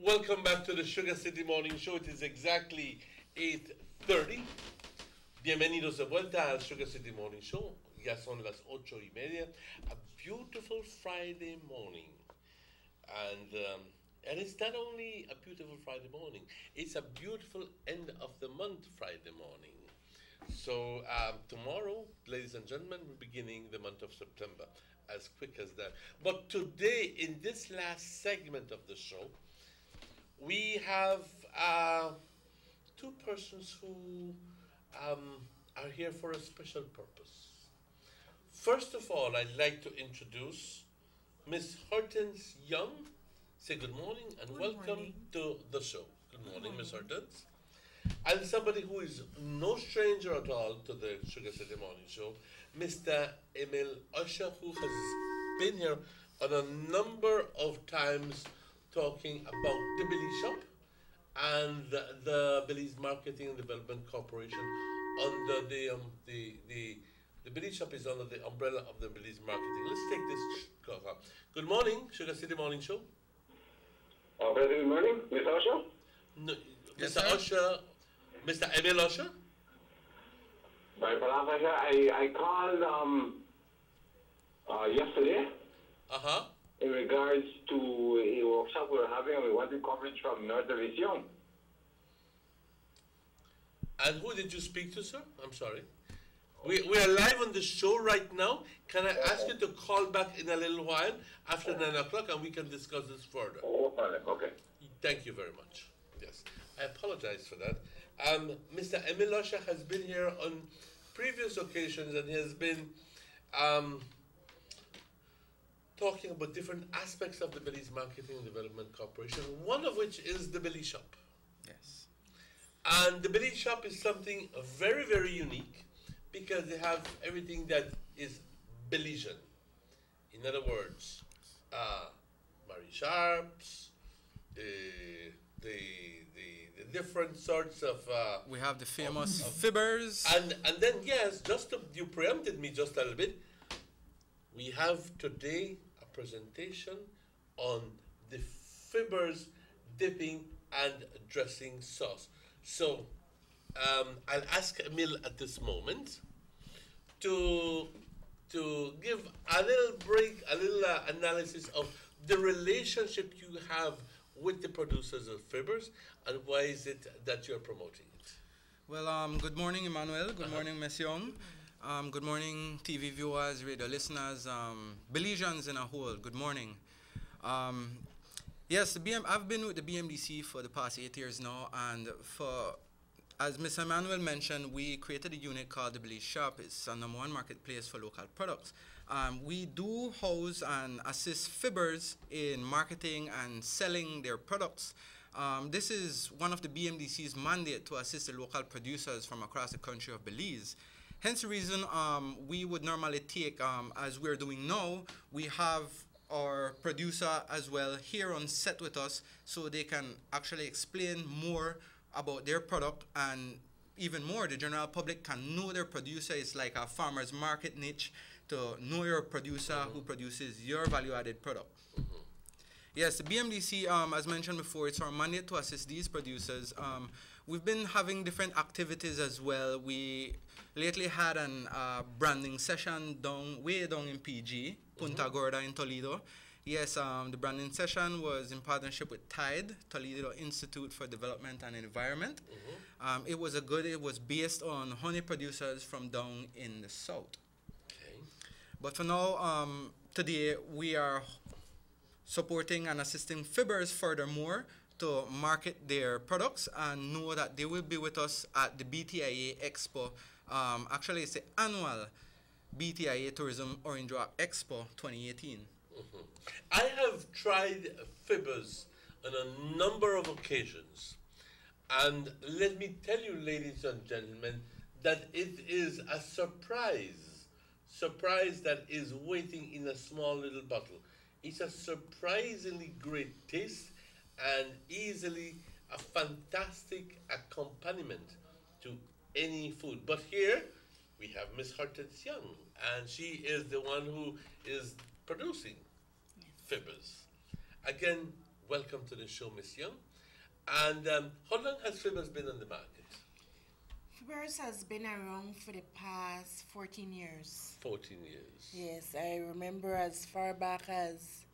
Welcome back to the Sugar City Morning Show. It is exactly 8:30. Bienvenidos de vuelta al Sugar City Morning Show. Ya son las 8:30. A beautiful Friday morning. And it's not only a beautiful Friday morning, it's a beautiful end of the month Friday morning. So tomorrow, ladies and gentlemen, we're beginning the month of September, as quick as that. But today, in this last segment of the show, we have two persons who are here for a special purpose. First of all, I'd like to introduce Miss Hortense Young. Say good morning and welcome to the show. Good morning, Miss Hortense. And somebody who is no stranger at all to the Sugar City Morning Show, Mr. Emil Usher, who has been here on a number of times talking about the Belize Shop and the Belize Marketing and Development Corporation under the Belize Shop is under the umbrella of the Belize Marketing. Let's take this call. Good morning, Sugar City Morning Show. Very good morning, Mr. Usher. No, Mr. Usher, Mr. Emil Usher. By Palapa here, I called yesterday. In regards to a workshop we were having, and we wanted coverage from North Division. And who did you speak to, sir? I'm sorry. We are live on the show right now. Can I ask you to call back in a little while after 9 o'clock and we can discuss this further? Okay. Thank you very much. Yes. I apologize for that. Mr. Emil Usher has been here on previous occasions and he has been talking about different aspects of the Belize Marketing and Development Corporation, one of which is the Belize Shop. Yes. And the Belize Shop is something very, very unique because they have everything that is Belizean. In other words, Mary Sharps, the different sorts of... we have the famous fibbers. And then, yes, you preempted me just a little bit. We have today a presentation on the fibbers dipping and dressing sauce. So I'll ask Emil at this moment to give a little break, a little analysis of the relationship you have with the producers of fibbers and why is it that you're promoting it. Well, good morning, Emmanuel. Good morning, Ms. Young. Good morning, TV viewers, radio listeners, Belizeans in a whole. Good morning. Yes, I've been with the BMDC for the past 8 years now, and as Mr. Emmanuel mentioned, we created a unit called the Belize Shop. It's a #1 marketplace for local products. We do house and assist fibbers in marketing and selling their products. This is one of the BMDC's mandate to assist the local producers from across the country of Belize. Hence the reason we would normally take, as we're doing now, we have our producer as well here on set with us so they can actually explain more about their product, and even more, the general public can know their producer. It's like a farmer's market niche to know your producer who produces your value-added product. Yes, the BMDC, as mentioned before, it's our mandate to assist these producers. We've been having different activities as well. We lately had an branding session way down in PG, Punta Gorda in Toledo. Yes, the branding session was in partnership with TIDE, Toledo Institute for Development and Environment. It was based on honey producers from down in the south. Okay. But for now, today we are supporting and assisting fibbers furthermore to market their products, and know that they will be with us at the BTIA Expo. Actually, it's the annual BTIA Tourism Orange Walk Expo 2018. I have tried fibbers on a number of occasions, and let me tell you, ladies and gentlemen, that it is a surprise that is waiting in a small little bottle. It's a surprisingly great taste and easily a fantastic accompaniment to any food. But here we have Miss Hortense Young, and she is the one who is producing fibbers. Again, welcome to the show, Miss Young. And how long has fibbers been on the market? Fibbers has been around for the past 14 years. 14 years. Yes, I remember as far back as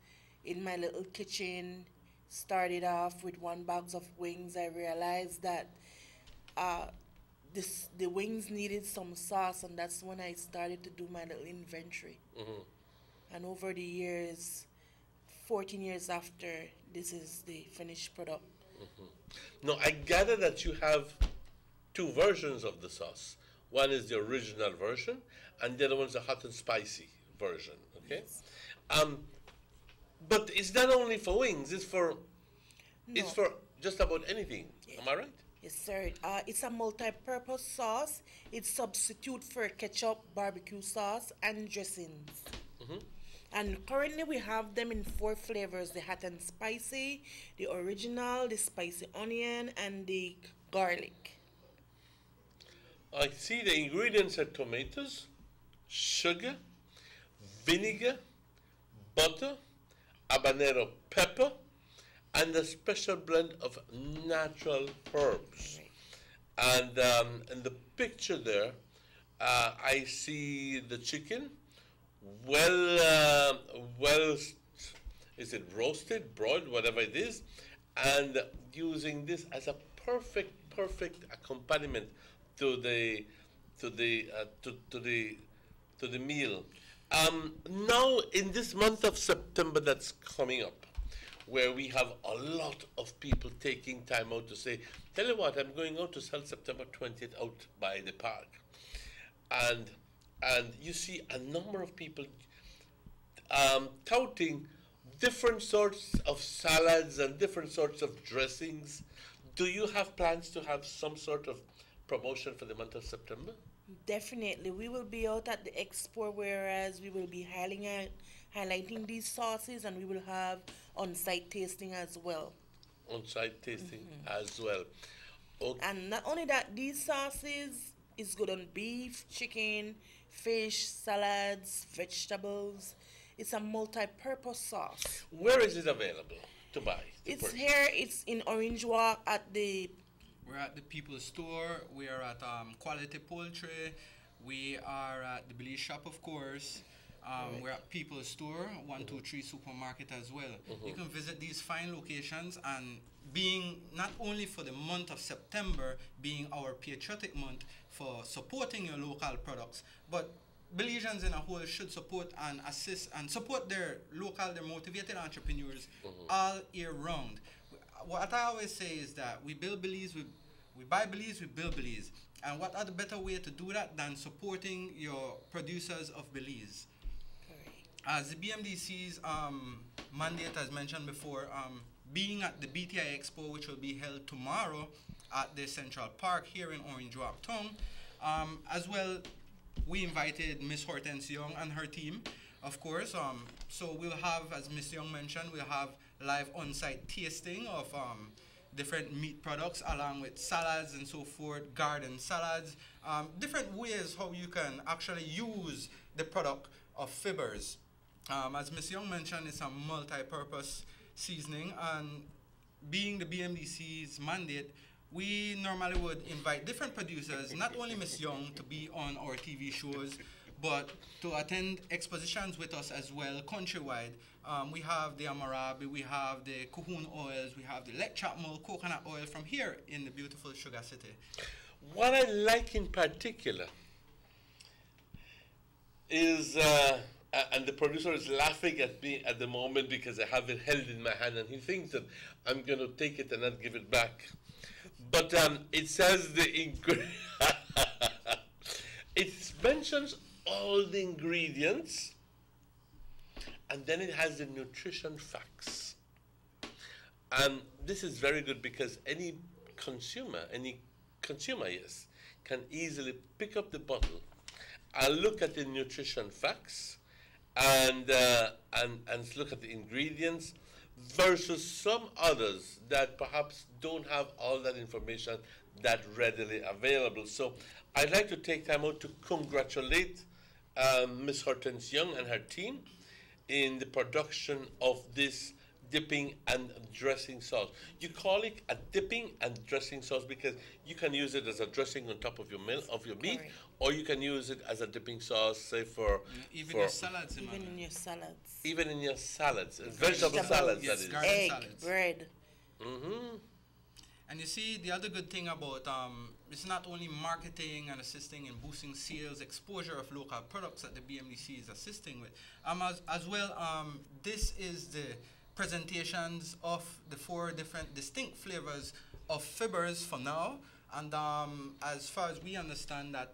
in my little kitchen, started off with 1 bag of wings. I realized that the wings needed some sauce, and that's when I started to do my little inventory. And over the years, 14 years after, this is the finished product. Now, I gather that you have 2 versions of the sauce. One is the original version, and the other one's the hot and spicy version, okay? Yes. But it's not only for wings, it's for just about anything. Yes. Am I right? Yes, sir. It's a multi-purpose sauce. It's substitute for ketchup, barbecue sauce, and dressings. And currently we have them in 4 flavors: the hot and spicy, the original, the spicy onion, and the garlic. I see the ingredients are tomatoes, sugar, vinegar, butter, habanero pepper, and a special blend of natural herbs. And in the picture there, I see the chicken, is it roasted, broiled, whatever it is, and using this as a perfect accompaniment to the meal. Now, in this month of September that's coming up, where we have a lot of people taking time out to say, tell you what, I'm going out to sell September 20th out by the park. And you see a number of people touting different sorts of salads and different sorts of dressings. Do you have plans to have some sort of promotion for the month of September? Definitely. We will be out at the expo, whereas we will be highlighting these sauces, and we will have on-site tasting as well. On-site tasting as well. Okay. And not only that, these sauces is good on beef, chicken, fish, salads, vegetables. It's a multi-purpose sauce. Where is it available to buy? It's in Orange Walk at the... We're at the People's Store. We are at Quality Poultry. We are at the Belize Shop, of course. We're at People's Store, 123 Supermarket as well. You can visit these fine locations, and being not only for the month of September being our patriotic month for supporting your local products, but Belizeans in a whole should support and assist and support their local, their motivated entrepreneurs all year round. What I always say is that we build Belize, we buy Belize, we build Belize. And what other better way to do that than supporting your producers of Belize? As the BMDC's mandate, as mentioned before, being at the BTI Expo, which will be held tomorrow at the Central Park here in Orange Walk Town, as well, we invited Miss Hortense Young and her team, of course. So we'll have, as Miss Young mentioned, we'll have live on-site tasting of different meat products along with salads and so forth, garden salads, different ways how you can actually use the product of Fibbers. As Ms. Young mentioned, it's a multi-purpose seasoning, and being the BMDC's mandate, we normally would invite different producers, not only Ms. Young to be on our TV shows, but to attend expositions with us as well, countrywide. We have the Amarabi, we have the Cahoon oils, we have the Lake Chapmul coconut oil from here in the beautiful Sugar City. What I like in particular is, and the producer is laughing at me at the moment because I have it held in my hand and he thinks that I'm going to take it and not give it back. But it says it mentions all the ingredients, and then it has the nutrition facts. And this is very good because any consumer, yes, can easily pick up the bottle and look at the nutrition facts and look at the ingredients versus some others that perhaps don't have all that information that readily available. So I'd like to take time out to congratulate Ms. Hortense Young and her team in the production of this dipping and dressing sauce. You call it a dipping and dressing sauce because you can use it as a dressing on top of your meat, or you can use it as a dipping sauce, say for your salads. Even in your salads. Even in your salads, vegetable salads. Yes, that is. egg, salads. bread. And you see, the other good thing about it's not only marketing and assisting in boosting sales, exposure of local products that the BMDC is assisting with. As well, this is the presentations of the 4 different distinct flavors of Fibbers for now. And as far as we understand that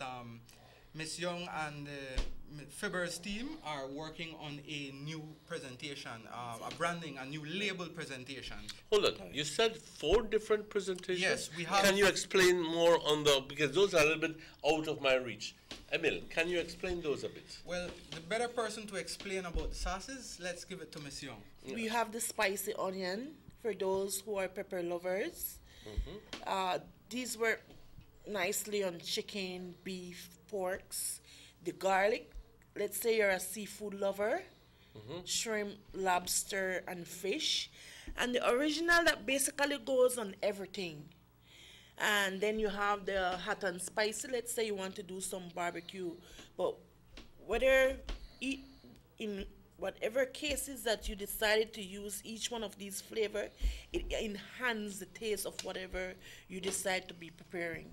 Ms. Young and the Fibbers team are working on a new presentation, a branding, a new label presentation. Hold on, you said 4 different presentations? Yes, we have. Can you explain more on because those are a little bit out of my reach. Emil, can you explain those a bit? Well, the better person to explain about the sauces, let's give it to Ms. Young. We have the spicy onion for those who are pepper lovers. These work nicely on chicken, beef, porks. The garlic, let's say you're a seafood lover, shrimp, lobster, and fish. And the original that basically goes on everything. And then you have the hot and spicy. Let's say you want to do some barbecue. But in whatever cases that you decided to use each one of these flavors, it enhances the taste of whatever you decide to be preparing.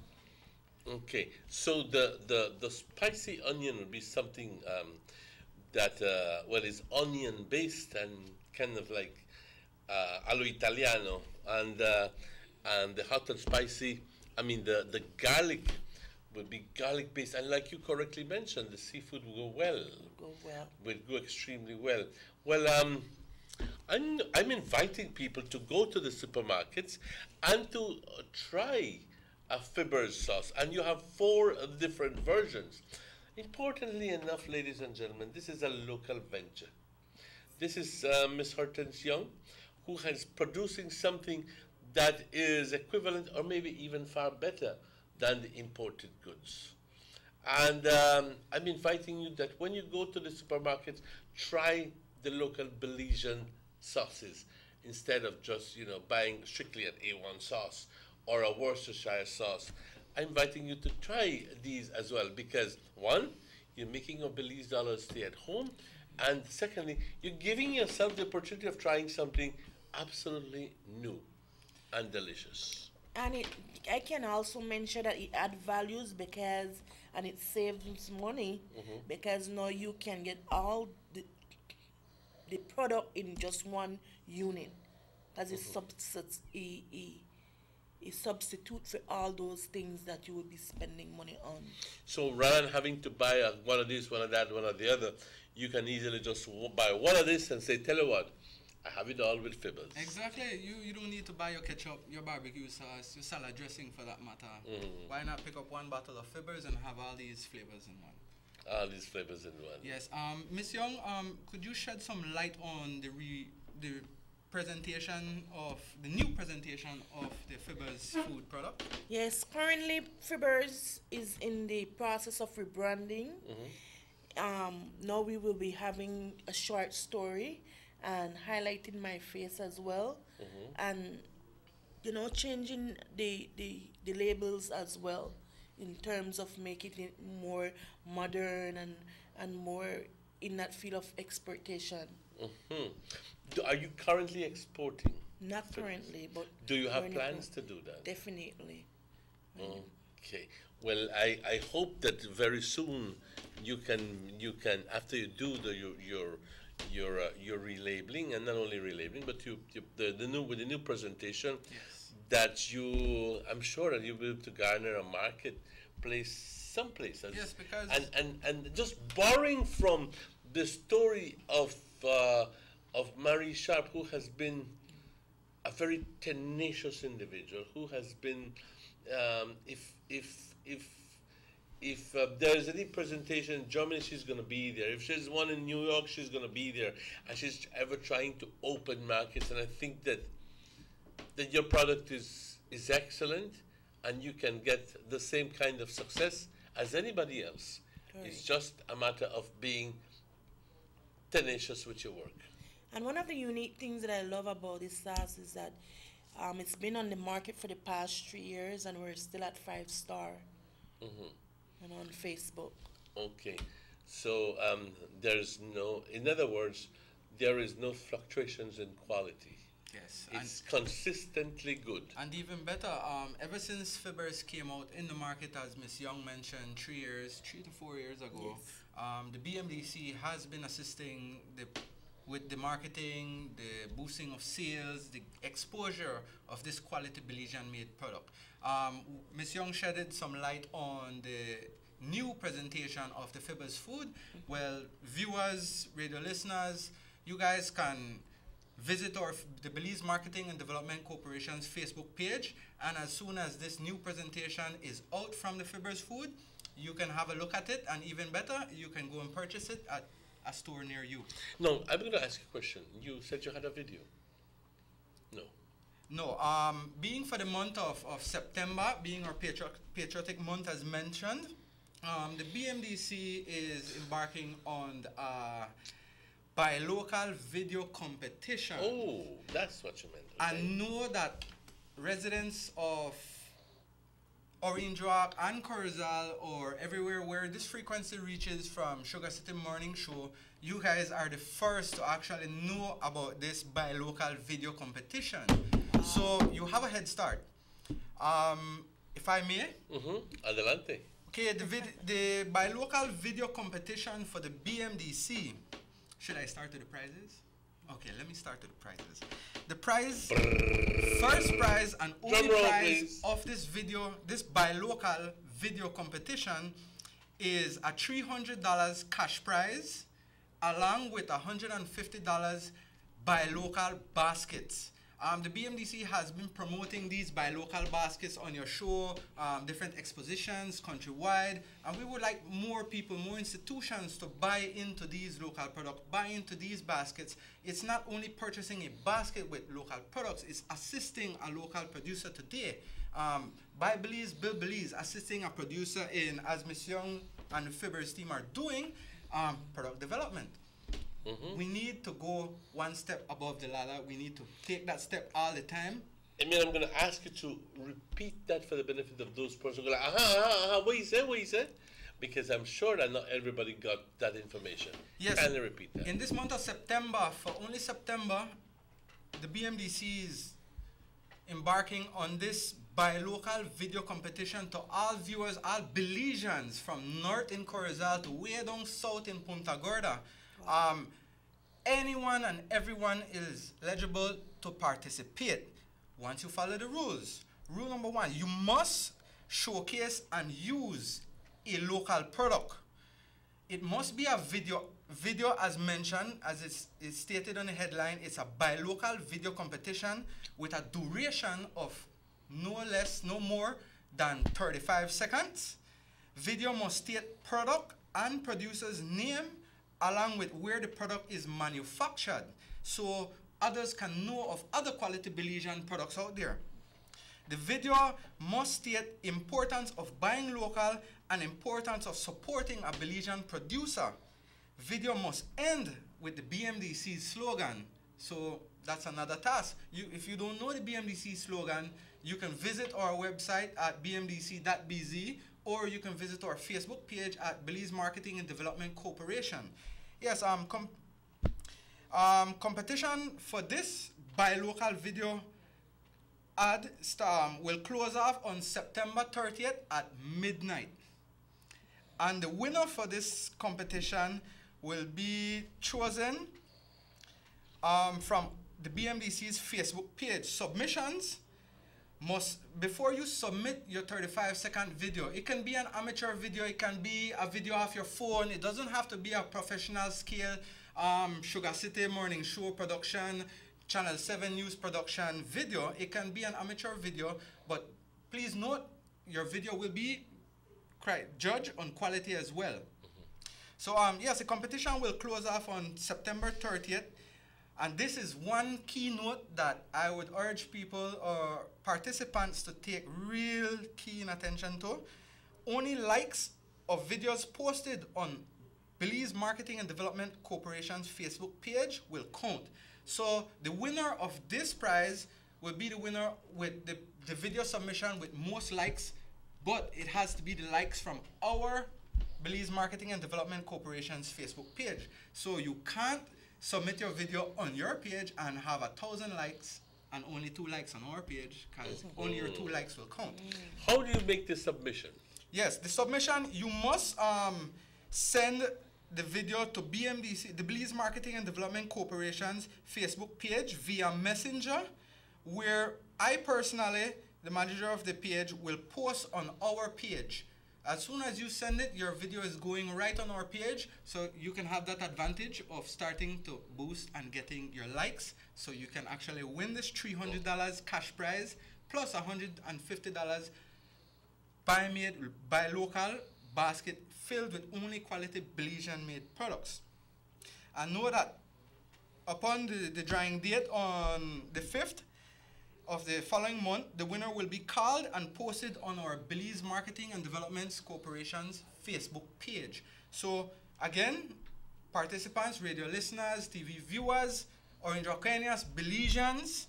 Okay, so the spicy onion would be something that, is onion based and kind of like allo italiano, and the hot and spicy, I mean the garlic would be garlic based, and like you correctly mentioned, the seafood will go well. Would go extremely well. Well, I'm inviting people to go to the supermarkets and to try a Fibbers sauce, and you have 4 different versions. Importantly enough, ladies and gentlemen, this is a local venture. This is Ms. Hortense Young, who is producing something that is equivalent or maybe even far better than the imported goods. And I'm inviting you that when you go to the supermarkets, try the local Belizean sauces instead of just, buying strictly an A1 sauce or a Worcestershire sauce. I'm inviting you to try these as well because, 1, you're making your Belize dollars stay at home, and secondly, you're giving yourself the opportunity of trying something absolutely new and delicious. And I can also mention that it adds values and it saves money because now you can get all the product in just one unit as a substitute for all those things that you would be spending money on. So rather than having to buy one of this, one of that, one of the other, you can easily just buy one of this and say, tell you what, I have it all with Fibbers. Exactly. You don't need to buy your ketchup, your barbecue sauce, your salad dressing for that matter. Why not pick up one bottle of Fibbers and have all these flavors in one? All these flavors in one. Yes. Miss Young, could you shed some light on the new presentation of the Fibbers food product? Yes, currently Fibbers is in the process of rebranding. Now we will be having a short story and highlighting my face as well, and changing the labels as well in terms of making it more modern and more in that field of exportation. Are you currently exporting? Not currently, but do you have plans to do that? Definitely. Okay. Well, I hope that very soon you can after you do your relabeling, and not only relabeling, but with the new presentation, that I'm sure that you'll be able to garner a marketplace someplace. Yes, because and just borrowing from the story of Mary Sharp, who has been a very tenacious individual, who has been if there's any presentation in Germany, she's going to be there. If there's one in New York, she's going to be there. And she's ever trying to open markets. And I think that your product is excellent, and you can get the same kind of success as anybody else. Right. It's just a matter of being tenacious with your work. And one of the unique things that I love about this sauce is that it's been on the market for the past 3 years, and we're still at 5-star. And on Facebook. Okay, so in other words, there is no fluctuations in quality. Yes, it's consistently good. And even better, ever since Fibbers came out in the market, as Ms. Young mentioned, 3 to 4 years ago, the BMDC has been assisting with the marketing, the boosting of sales, the exposure of this quality Belizean-made product. Ms. Young shedded some light on the new presentation of the Fibbers food. Well, viewers, radio listeners, you guys can visit the Belize Marketing and Development Corporation's Facebook page, and as soon as this new presentation is out from the Fibbers food, you can have a look at it, and even better, you can go and purchase it at a store near you. No, I'm going to ask you a question. You said you had a video. No, being for the month of September, being our patriotic month as mentioned, the BMDC is embarking on a local video competition. Oh, that's what you meant. Okay. I know that residents of Orange Rock and Corozal, or everywhere where this frequency reaches from Sugar City Morning Show, you guys are the first to actually know about this buy local video competition. So you have a head start. If I may? Adelante. Okay, the buy local video competition for the BMDC. Should I start with the prizes? Okay, let me start with the prizes. The prize, first prize and only prize of this buy local video competition is a $300 cash prize, along with $150 buy local baskets. The BMDC has been promoting these buy local baskets on your show, different expositions countrywide, and we would like more people, more institutions to buy into these local products, buy into these baskets. It's not only purchasing a basket with local products, it's assisting a local producer today. Buy Belize, Build Belize, assisting a producer in, as Ms. Young and the Fibbers team are doing, product development. We need to go one step above the ladder. We need to take that step all the time. I mean, I'm going to ask you to repeat that for the benefit of those persons who are like, what you said? because I'm sure that not everybody got that information. Yes. Kindly repeat that. In this month of September, for only September, the BMDC is embarking on this Buy Local video competition to all viewers, all Belizeans from north in Corozal to way down south in Punta Gorda. Anyone and everyone is eligible to participate once you follow the rules. Rule number 1, you must showcase and use a local product. It must be a video as mentioned, as it's stated on the headline. It's a Buy Local video competition with a duration of no more than 35 seconds. Video must state product and producer's name along with where the product is manufactured, so others can know of other quality Belizean products out there. The video must state importance of buying local and importance of supporting a Belizean producer. Video must end with the BMDC slogan. So that's another task. If you don't know the BMDC slogan, you can visit our website at bmdc.bz, or you can visit our Facebook page at Belize Marketing and Development Corporation. Yes, competition for this Buy Local video ad will close off on September 30th at midnight. And the winner for this competition will be chosen from the BMDC's Facebook page. Submissions must, before you submit your 35-second video, it can be an amateur video, it can be a video off your phone, it doesn't have to be a professional scale Sugar City Morning Show production, Channel 7 News production video. It can be an amateur video, but please note your video will be judged on quality as well. So yes, the competition will close off on September 30th. And this is one keynote that I would urge people or participants to take real keen attention to. Only likes of videos posted on Belize Marketing and Development Corporation's Facebook page will count. So the winner of this prize will be the winner with the video submission with most likes, but it has to be the likes from our Belize Marketing and Development Corporation's Facebook page. So you can't submit your video on your page and have 1,000 likes and only 2 likes on our page, because only your 2 likes will count. How do you make the submission? Yes, the submission, you must send the video to BMDC, the Belize Marketing and Development Corporation's Facebook page via Messenger, where I personally, the manager of the page, will post on our page. As soon as you send it, your video is going right on our page, so you can have that advantage of starting to boost and getting your likes, so you can actually win this $300 cash prize plus $150 buy local basket filled with only quality Belizean made products. And know that upon the drawing date on the 5th of the following month, the winner will be called and posted on our Belize Marketing and Development Corporation's Facebook page. So again, participants, radio listeners, TV viewers, Orange Arcanias, Belizeans,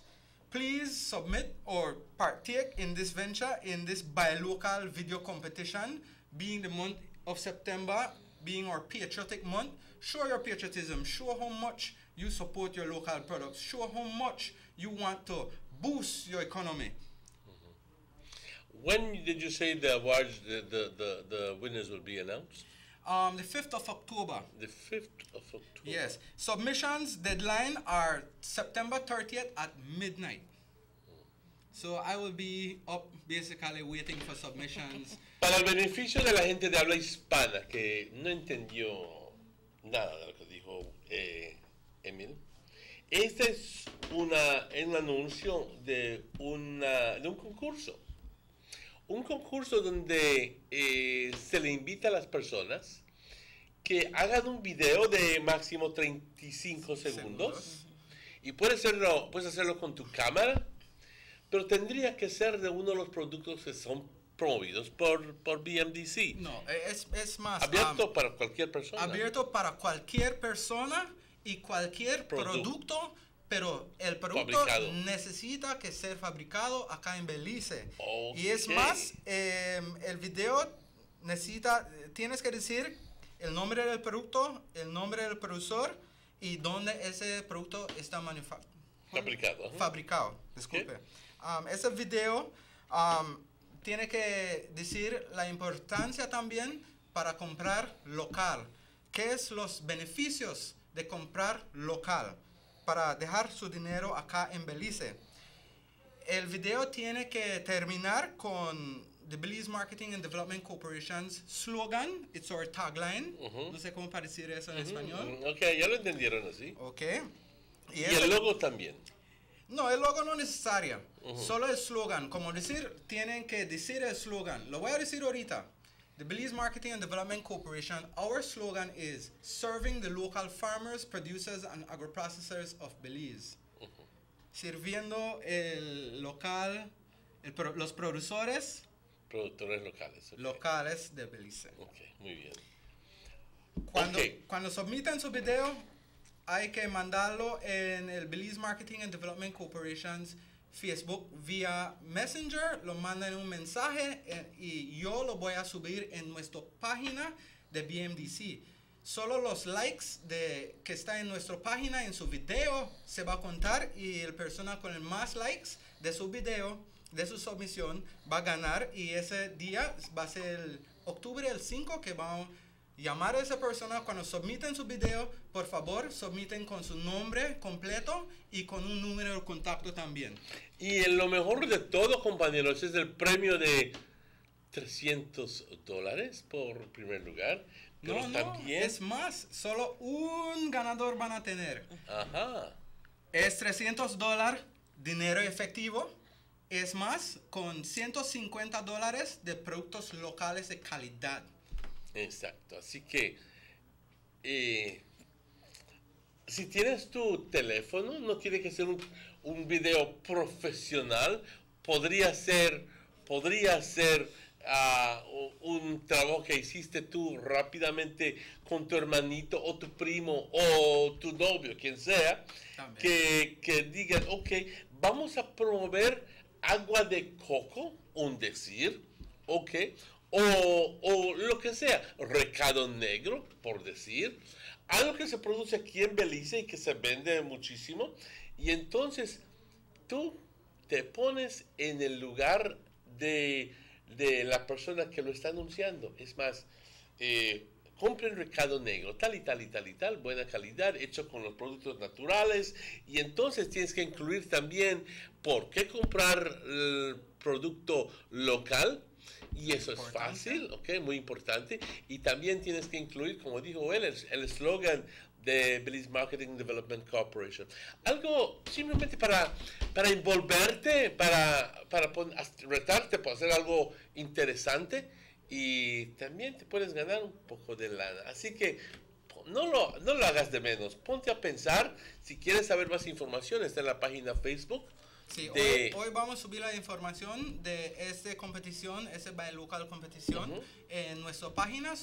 please submit or partake in this venture, in this Buy Local video competition, being the month of September, being our patriotic month. Show your patriotism, show how much you support your local products, show how much you want to boost your economy. When did you say the awards, the winners will be announced? The 5th of October. The 5th of October. Yes. Submissions deadline are September 30th at midnight. So I will be up basically waiting for submissions. Para el beneficio de la gente de habla hispana que no entendió nada de lo que dijo Emil, este es un anuncio de un concurso. Un concurso donde se le invita a las personas que hagan un video de máximo 35 segundos. Y puedes hacerlo con tu cámara, pero tendría que ser de uno de los productos que son promovidos por BMDC. No, es más. Abierto para cualquier persona. Abierto para cualquier persona y cualquier producto, pero el producto necesita que ser fabricado acá en Belice. Okay. Y es más, el video tienes que decir el nombre del producto, el nombre del productor y dónde ese producto está fabricado. Disculpe. Ese video tiene que decir la importancia también para comprar local. ¿Qué es los beneficios de comprar local para dejar su dinero acá en Belice? El video tiene que terminar con the Belize Marketing and Development Corporation's slogan, it's our tagline. No sé cómo decir eso en español. Ok, ya lo entendieron así. Ok. Y el logo también. No, el logo no es necesario. Solo el slogan. Como decir, tienen que decir el slogan. Lo voy a decir ahorita. The Belize Marketing and Development Corporation, our slogan is serving the local farmers, producers, and agro-processors of Belize. Sirviendo el local, los productores locales de Belice. Ok, muy bien. Cuando submiten su video, hay que mandarlo en el Belize Marketing and Development Corporation's Facebook vía Messenger, lo mandan un mensaje y yo lo voy a subir en nuestra página de BMDC. Solo los likes que está en nuestra página, en su video, se va a contar y el persona con el más likes de su video, de su submisión, va a ganar y ese día va a ser el octubre el 5 que vamos a llamar a esa persona cuando submiten su video. Por favor, submiten con su nombre completo y con un número de contacto también. Y lo mejor de todo, compañeros, es el premio de $300 por primer lugar. Pero también es más, solo un ganador van a tener. Ajá. Es $300 dinero efectivo. Es más, con $150 de productos locales de calidad. Exacto, así que si tienes tu teléfono, no tiene que ser un video profesional, podría ser un trabajo que hiciste tú rápidamente con tu hermanito o tu primo o tu novio, quien sea, que digan, ok, vamos a promover agua de coco, un decir, ok, o lo que sea, recado negro, por decir, algo que se produce aquí en Belice y que se vende muchísimo, y entonces tú te pones en el lugar de la persona que lo está anunciando. Es más, compren recado negro, tal y tal y tal y tal, buena calidad, hecho con los productos naturales, y entonces tienes que incluir también por qué comprar el producto local. Y eso es fácil, ok, muy importante. Y también tienes que incluir, como dijo él, el eslogan de Belize Marketing Development Corporation. Algo simplemente para envolverte, para retarte, para hacer algo interesante. Y también te puedes ganar un poco de lana. Así que no lo hagas de menos. Ponte a pensar. Si quieres saber más información, está en la página Facebook. Sí, hoy vamos a subir la información de esta competición, esa local competición, en nuestra página.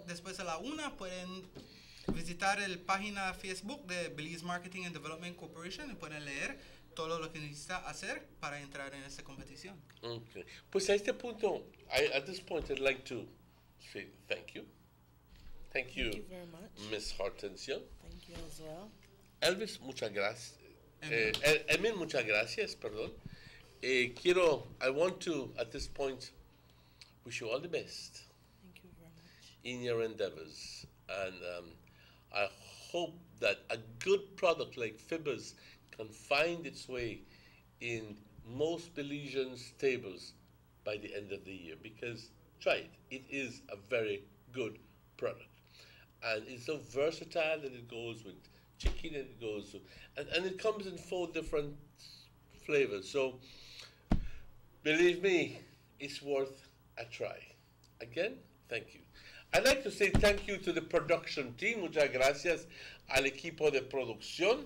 Después de la 1 pueden visitar la página Facebook de Belize Marketing and Development Corporation y pueden leer todo lo que necesita hacer para entrar en esta competición. Okay. Pues a este punto, at this point, I'd like to say thank you. Thank you very much. Ms. Hortensia. Thank you as well. Elvis, muchas gracias. Emil, muchas gracias, perdón. I want to, at this point, wish you all the best. Thank you very much. In your endeavors. And I hope that a good product like Fibbers can find its way in most Belizeans' tables by the end of the year. Because, try it. It is a very good product. And it's so versatile that it goes with chicken, and it goes to, and it comes in 4 different flavors. So, believe me, it's worth a try. Again, thank you. I'd like to say thank you to the production team. Muchas gracias al equipo de producción.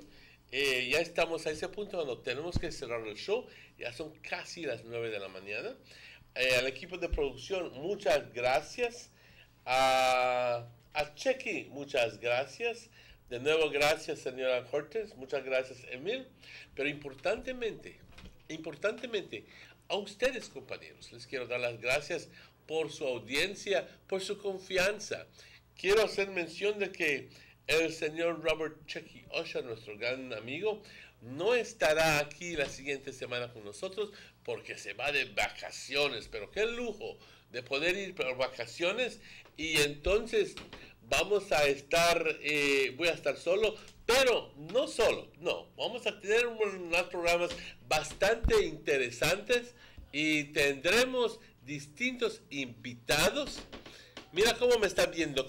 Ya estamos a ese punto cuando tenemos que cerrar el show. Ya son casi las 9 de la mañana. Al equipo de producción, muchas gracias. A Chequi, muchas gracias. De nuevo, gracias, señora Hortens. Muchas gracias, Emil. Pero importantemente, a ustedes, compañeros, les quiero dar las gracias por su audiencia, por su confianza. Quiero hacer mención de que el señor Robert Checky Usher, nuestro gran amigo, no estará aquí la siguiente semana con nosotros porque se va de vacaciones, pero qué lujo de poder ir por vacaciones, y entonces vamos a estar, voy a estar solo, pero no solo, no, vamos a tener unos programas bastante interesantes y tendremos distintos invitados. Mira cómo me están viendo,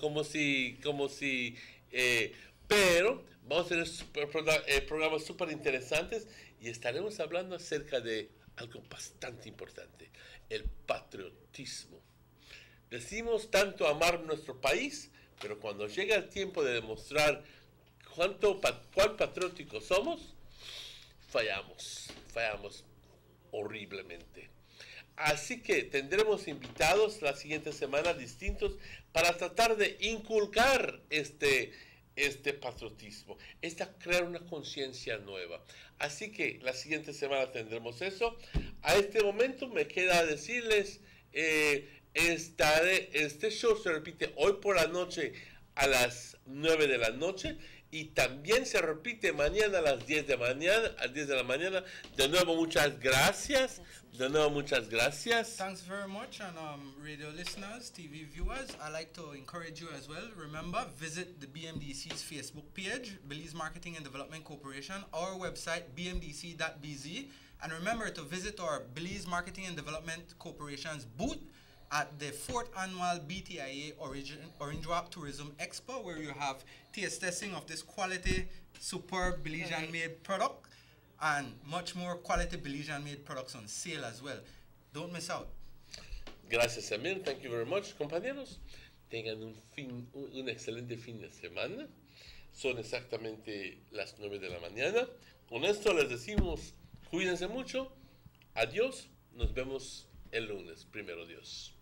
pero vamos a tener programas súper interesantes y estaremos hablando acerca de algo bastante importante, el patriotismo. Decimos tanto amar nuestro país, pero cuando llega el tiempo de demostrar cuán patrióticos somos, fallamos horriblemente. Así que tendremos invitados la siguiente semana distintos para tratar de inculcar este patriotismo, crear una conciencia nueva. Así que la siguiente semana tendremos eso. A este momento me queda decirles, este show se repite hoy por la noche a las 9 de la noche y también se repite mañana a las 10 de la mañana. De nuevo, muchas gracias. Thanks very much, and radio listeners, TV viewers, I'd like to encourage you as well. Remember, visit the BMDC's Facebook page, Belize Marketing and Development Corporation, our website, bmdc.bz, and remember to visit our Belize Marketing and Development Corporation's booth at the 4th Annual BTIA Orange Walk Tourism Expo, where you have taste testing of this quality, superb Belizean-made product, and much more quality Belizean-made products on sale as well. Don't miss out. Gracias, Amir. Thank you very much, compañeros. Tengan un excelente fin de semana. Son exactamente las 9 de la mañana. Con esto les decimos, cuídense mucho. Adiós. Nos vemos el lunes. Primero Dios.